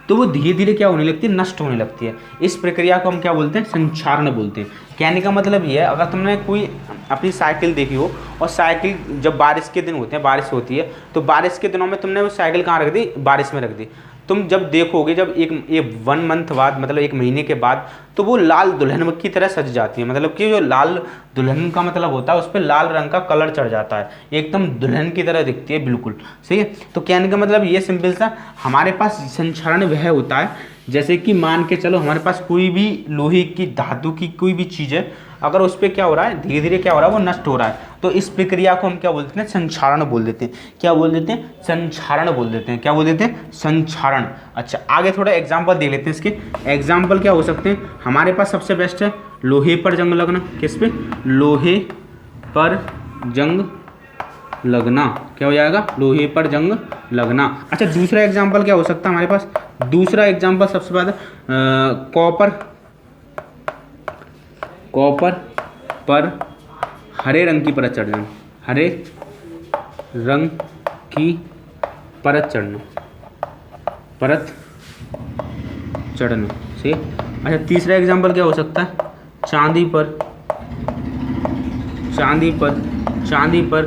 तो वो धीरे धीरे क्या होने लगती है, नष्ट होने लगती है। इस प्रक्रिया को हम क्या बोलते हैं, संक्षारण बोलते हैं। कहने का मतलब ये है, अगर तुमने कोई अपनी साइकिल देखी हो, और साइकिल जब बारिश के दिन होते हैं, बारिश होती है, तो बारिश के दिनों में तुमने वो साइकिल कहाँ रख दी, बारिश में रख दी। तुम जब देखोगे, जब एक 1 मंथ बाद, मतलब 1 महीने के बाद, तो वो लाल दुल्हन की तरह सज जाती है। मतलब कि जो लाल दुल्हन का मतलब होता है, उस पर लाल रंग का कलर चढ़ जाता है, एकदम दुल्हन की तरह दिखती है, बिल्कुल। सही है। तो कहने का मतलब ये सिंपल सा, हमारे पास संक्षारण वह होता है, जैसे कि मान के चलो हमारे पास कोई भी लोहे की, धातु की कोई भी चीज़ है, अगर उस पर क्या हो रहा है, धीरे धीरे क्या हो रहा है, वो नष्ट हो रहा है, तो इस प्रक्रिया को हम क्या बोलते हैं, संक्षारण बोल देते हैं। क्या बोल देते हैं, संक्षारण बोल देते हैं। क्या बोल देते हैं, संक्षारण। अच्छा, आगे थोड़ा एग्जाम्पल दे लेते हैं इसके। एग्जाम्पल क्या हो सकते हैं, हमारे पास सबसे बेस्ट है लोहे पर जंग लगना। किस पे, लोहे पर जंग लगना। क्या हो जाएगा, लोहे पर जंग लगना। अच्छा, दूसरा एग्जाम्पल क्या हो सकता है हमारे पास, दूसरा एग्जाम्पल सबसे बाद कॉपर पर हरे रंग की परत चढ़ना। हरे रंग की परत चढ़ना, परत चढ़ना। सही। अच्छा, तीसरा एग्जाम्पल क्या हो सकता है, चांदी पर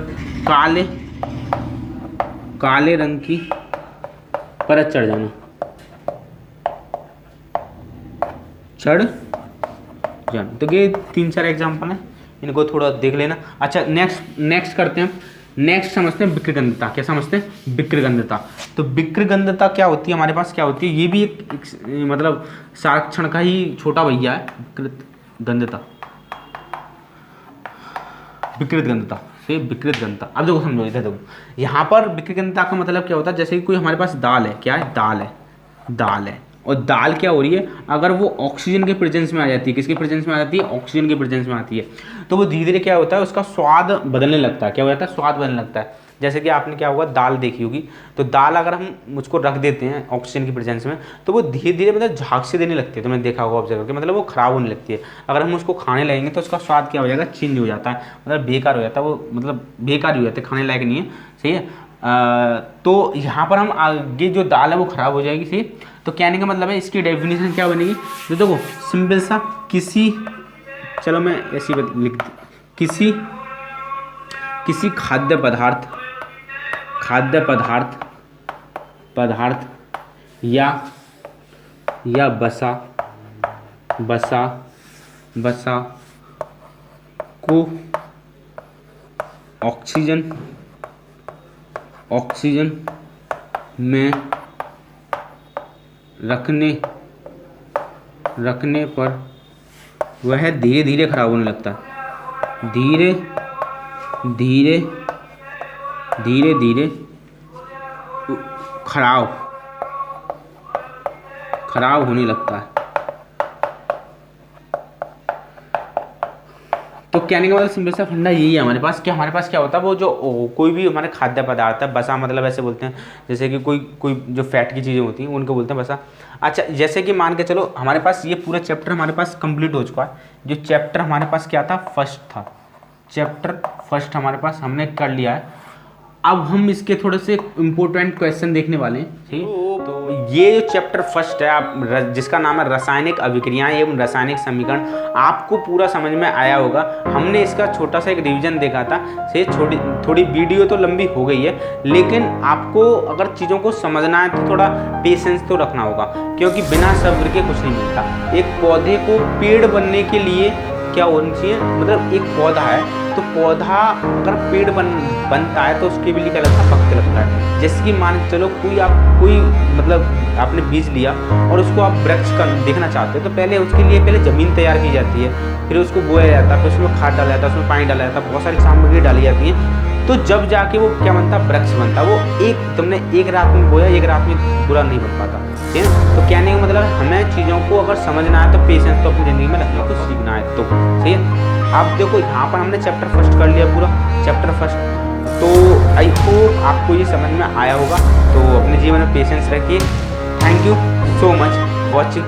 काले रंग की परत चढ़ जाना, तो ये 3-4 एग्जाम्पल हैं, इनको थोड़ा देख लेना। अच्छा, नेक्स्ट करते हैं। नेक्स्ट समझते हैं विकृगंधता। क्या समझते हैं, विकृगंधता। तो विकृगंधता क्या होती है हमारे पास, क्या होती है, ये भी एक मतलब साक्षण का ही छोटा भैया है। विकृतगंधता से विकृतगंधता। अब देखो, समझो इधर देखो, यहाँ पर विकृतगंधता का मतलब क्या होता है, जैसे कि कोई हमारे पास दाल है। क्या है, दाल है, और दाल क्या हो रही है, अगर वो ऑक्सीजन के प्रेजेंस में आ जाती है, किसके प्रेजेंस में आ जाती है, ऑक्सीजन के प्रेजेंस में आती है, तो वो धीरे धीरे क्या होता है, उसका स्वाद बदलने लगता है। क्या हो जाता है, स्वाद बदलने लगता है। जैसे कि आपने क्या होगा, दाल देखी होगी, तो दाल अगर हम उसको रख देते हैं ऑक्सीजन की प्रेजेंस में, तो वो धीरे धीरे मतलब झाग से देने लगती है। तो मैंने देखा होगा ऑब्जर्व करके, मतलब वो खराब होने लगती है। अगर हम उसको खाने लगेंगे तो उसका स्वाद क्या हो जाएगा, चेंज हो जाता है, मतलब बेकार हो जाता है वो, मतलब बेकार ही हो जाता है, खाने लायक नहीं है। सही है। तो यहाँ पर हम आगे जो दाल है वो खराब हो जाएगी। सही। तो कहने का मतलब है, इसकी डेफिनेशन क्या बनेगी, तो देखो सिंपल सा, चलो मैं ऐसी लिख, किसी खाद्य पदार्थ या बसा को ऑक्सीजन में रखने पर वह धीरे धीरे खराब होने लगता है। धीरे धीरे खराब होने लगता है। तो कहने का मतलब सिंपल सा फंडा यही है हमारे पास, कि हमारे पास क्या होता है वो जो कोई भी हमारे खाद्य पदार्थ है, बसा मतलब ऐसे बोलते हैं जैसे कि कोई कोई जो फैट की चीज़ें होती हैं उनको बोलते हैं बसा। अच्छा, जैसे कि मान के चलो हमारे पास ये पूरा चैप्टर हमारे पास कंप्लीट हो चुका है। जो चैप्टर हमारे पास क्या था, फर्स्ट था, चैप्टर फर्स्ट हमारे पास हमने कर लिया है। अब हम इसके थोड़े से इम्पोर्टेंट क्वेश्चन देखने वाले हैं, ठीक है। तो ये जो चैप्टर फर्स्ट है आप जिसका नाम है रासायनिक अभिक्रियाएं एवं रासायनिक समीकरण, आपको पूरा समझ में आया होगा। हमने इसका छोटा सा एक रिवीजन देखा था, से थोड़ी वीडियो तो लंबी हो गई है, लेकिन आपको अगर चीज़ों को समझना है तो थोड़ा पेशेंस तो रखना होगा, क्योंकि बिना सब्र के कुछ नहीं मिलता। एक पौधे को पेड़ बनने के लिए क्या होना चाहिए, मतलब एक पौधा है तो पौधा अगर पेड़ बनता है तो उसके भी लिए क्या लगता है, वक्त लगता है। जैसे कि मान के चलो कोई मतलब आपने बीज लिया और उसको आप वृक्ष का देखना चाहते हो, तो पहले उसके लिए पहले ज़मीन तैयार की जाती है, फिर उसको बोया जाता है, फिर उसमें खाद डाला जाता है, उसमें पानी डाला जाता है, बहुत सारी सामग्री डाली जाती है, तो जब जाके वो क्या बनता है, वृक्ष बनता है। वो तुमने एक रात में बोया, एक रात में पूरा नहीं बन पाता, ठीक है। तो कहने का मतलब हमें चीज़ों को अगर समझना है तो पेशेंस तो अपनी ज़िंदगी में रखना, कुछ सीखना है तो, ठीक है। आप देखो यहाँ पर हमने चैप्टर फर्स्ट कर लिया, पूरा चैप्टर फर्स्ट। तो आई होप आपको ये समझ में आया होगा। तो अपने जीवन में पेशेंस रखिए। Thank you so much watching.